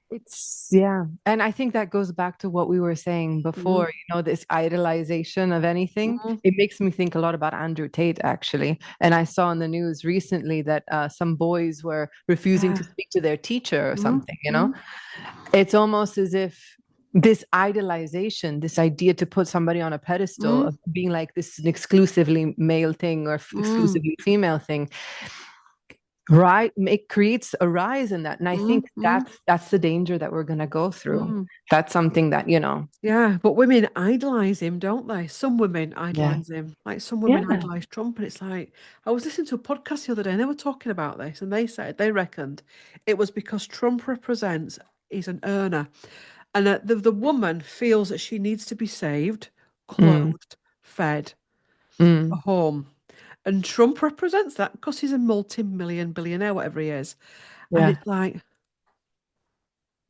Speaker 2: It's yeah. And I think that goes back to what we were saying
Speaker 1: Mm,
Speaker 2: before, this idolization of anything.
Speaker 1: mm,
Speaker 2: It makes me think a lot about Andrew Tate, actually. And I saw in the news recently that some boys were refusing
Speaker 1: yeah.
Speaker 2: to speak to their teacher or
Speaker 1: Mm,
Speaker 2: something.
Speaker 1: mm,
Speaker 2: It's almost as if this idolization, this idea to put somebody on a pedestal
Speaker 1: mm,
Speaker 2: of being like this is an exclusively male thing or
Speaker 1: mm,
Speaker 2: exclusively female thing, right? It creates a rise in that. And I
Speaker 1: mm,
Speaker 2: think
Speaker 1: mm,
Speaker 2: that's the danger that we're gonna go through.
Speaker 1: mm.
Speaker 2: That's something that.
Speaker 1: Yeah, but women idolize him, don't they? Some women
Speaker 2: Yeah.
Speaker 1: idolize him. Like some women
Speaker 2: Yeah.
Speaker 1: idolize Trump, and it's like I was listening to a podcast the other day and they were talking about this, and they said they reckoned it was because Trump represents he's an earner, and the woman feels that she needs to be saved,
Speaker 2: Mm,
Speaker 1: clothed, fed, a
Speaker 2: mm,
Speaker 1: home. And Trump represents that because he's a multi-million billionaire, whatever he is. And
Speaker 2: yeah.
Speaker 1: it's like,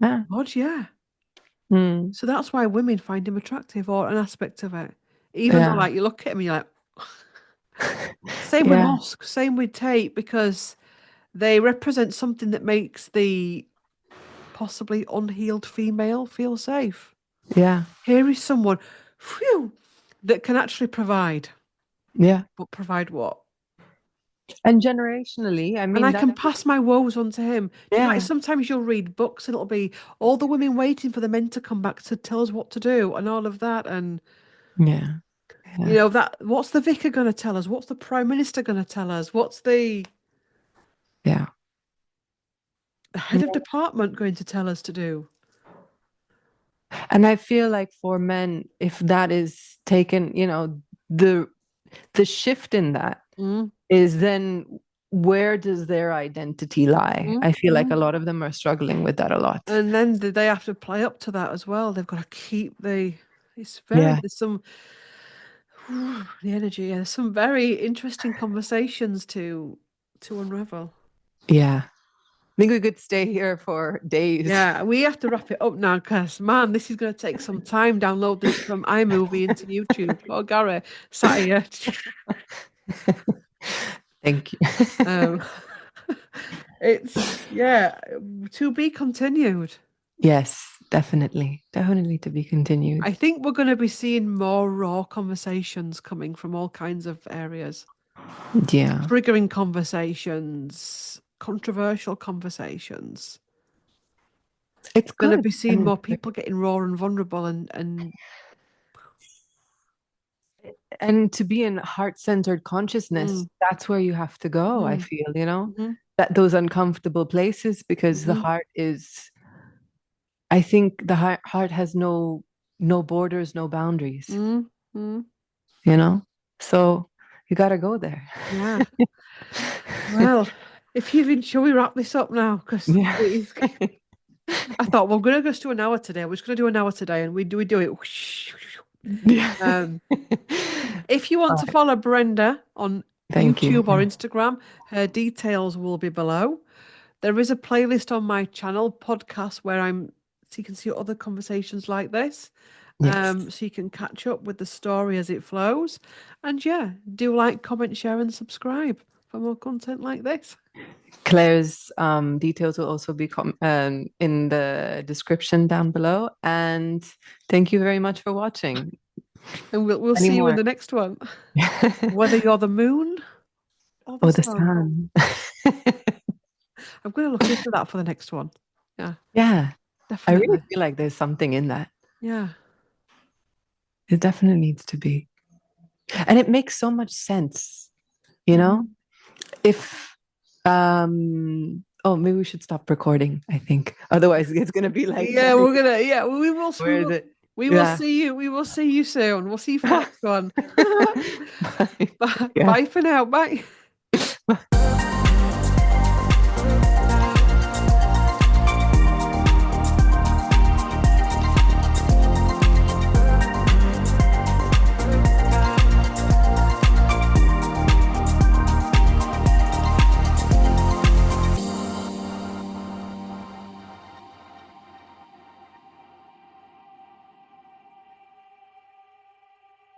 Speaker 2: Yeah.
Speaker 1: God, yeah.
Speaker 2: Mm,
Speaker 1: So that's why women find him attractive or an aspect of it. Even though,
Speaker 2: yeah.
Speaker 1: like, you look at him and you're like, same with
Speaker 2: Yeah.
Speaker 1: Musk, same with Tate, because they represent something that makes the possibly unhealed female feel safe.
Speaker 2: Yeah.
Speaker 1: Here is someone, phew, that can actually provide,
Speaker 2: Yeah.
Speaker 1: but provide what?
Speaker 2: And generationally, I
Speaker 1: And
Speaker 2: mean
Speaker 1: I
Speaker 2: that
Speaker 1: can pass my woes on to him. Do you know, like
Speaker 2: yeah.
Speaker 1: sometimes you'll read books and it'll be all the women waiting for the men to come back to tell us what to do and all of that. And,
Speaker 2: Yeah.
Speaker 1: you
Speaker 2: Yeah.
Speaker 1: know, that what's the vicar going to tell us? What's the prime minister going to tell us? What's
Speaker 2: Yeah.
Speaker 1: the head of
Speaker 2: Yeah.
Speaker 1: department going to tell us to do?
Speaker 2: And I feel like for men, if that is taken, the the shift in that
Speaker 1: Mm,
Speaker 2: is then where does their identity lie?
Speaker 1: mm,
Speaker 2: I feel like a
Speaker 1: mm.
Speaker 2: lot of them are struggling with that a lot.
Speaker 1: And then they have to play up to that as well. They've got to keep it's very,
Speaker 2: Yeah.
Speaker 1: there's some, the energy, yeah, there's some very interesting conversations to unravel.
Speaker 2: Yeah. I think we could stay here for days.
Speaker 1: Yeah, we have to wrap it up now because, man, this is going to take some time downloading it from iMovie into YouTube. Oh, Gary, sat here.
Speaker 2: Thank you.
Speaker 1: um, yeah, to be continued.
Speaker 2: Yes, definitely. Definitely to be
Speaker 1: I
Speaker 2: continued.
Speaker 1: think we're going to be seeing more raw conversations coming from all kinds of areas,
Speaker 2: Yeah.
Speaker 1: triggering conversations, controversial conversations.
Speaker 2: It's
Speaker 1: Going to
Speaker 2: good.
Speaker 1: be seeing more people getting raw and vulnerable and
Speaker 2: And to be in heart-centered consciousness,
Speaker 1: mm,
Speaker 2: that's where you have to go, I
Speaker 1: mm,
Speaker 2: feel,
Speaker 1: mhm,
Speaker 2: that those uncomfortable places because the
Speaker 1: mhm,
Speaker 2: heart is, I think the heart has no borders, no boundaries,
Speaker 1: mm, mm.
Speaker 2: you know? So you got to go there.
Speaker 1: Yeah. Well, if you've enjoyed, shall we wrap this up now? Because
Speaker 2: Yeah.
Speaker 1: I thought, well, we're going to just do an hour today. We're just going to do an hour today, and we do it.
Speaker 2: Yeah.
Speaker 1: Um, if you want
Speaker 2: All
Speaker 1: to
Speaker 2: right.
Speaker 1: follow Brenda on
Speaker 2: Thank you.
Speaker 1: YouTube or Instagram, her details will be below. There is a playlist on my channel podcast where so you can see other conversations like this.
Speaker 2: Yes.
Speaker 1: So you can catch up with the story as it flows. And yeah, do like, comment, share, and subscribe for more content like this.
Speaker 2: Claire's details will also be in the description down below. And thank you very much for watching.
Speaker 1: And we'll
Speaker 2: Any
Speaker 1: see you in
Speaker 2: more?
Speaker 1: the next one. Whether you're the moon or the
Speaker 2: Oh, the
Speaker 1: sun.
Speaker 2: sun.
Speaker 1: I'm going to look into that for the next one. Yeah,
Speaker 2: Yeah, I really
Speaker 1: definitely.
Speaker 2: feel like there's something in that.
Speaker 1: Yeah.
Speaker 2: It definitely needs to be. And it makes so much sense, you know?
Speaker 1: Mhm.
Speaker 2: If oh, maybe we should stop recording, I think. Otherwise it's gonna be like
Speaker 1: Yeah, we're gonna. Yeah, we will. We
Speaker 2: where is
Speaker 1: will.
Speaker 2: it?
Speaker 1: We will
Speaker 2: Yeah.
Speaker 1: see you. We will see you soon. We'll see you for the next one.
Speaker 2: Bye.
Speaker 1: Bye.
Speaker 2: Yeah.
Speaker 1: Bye for now. Bye.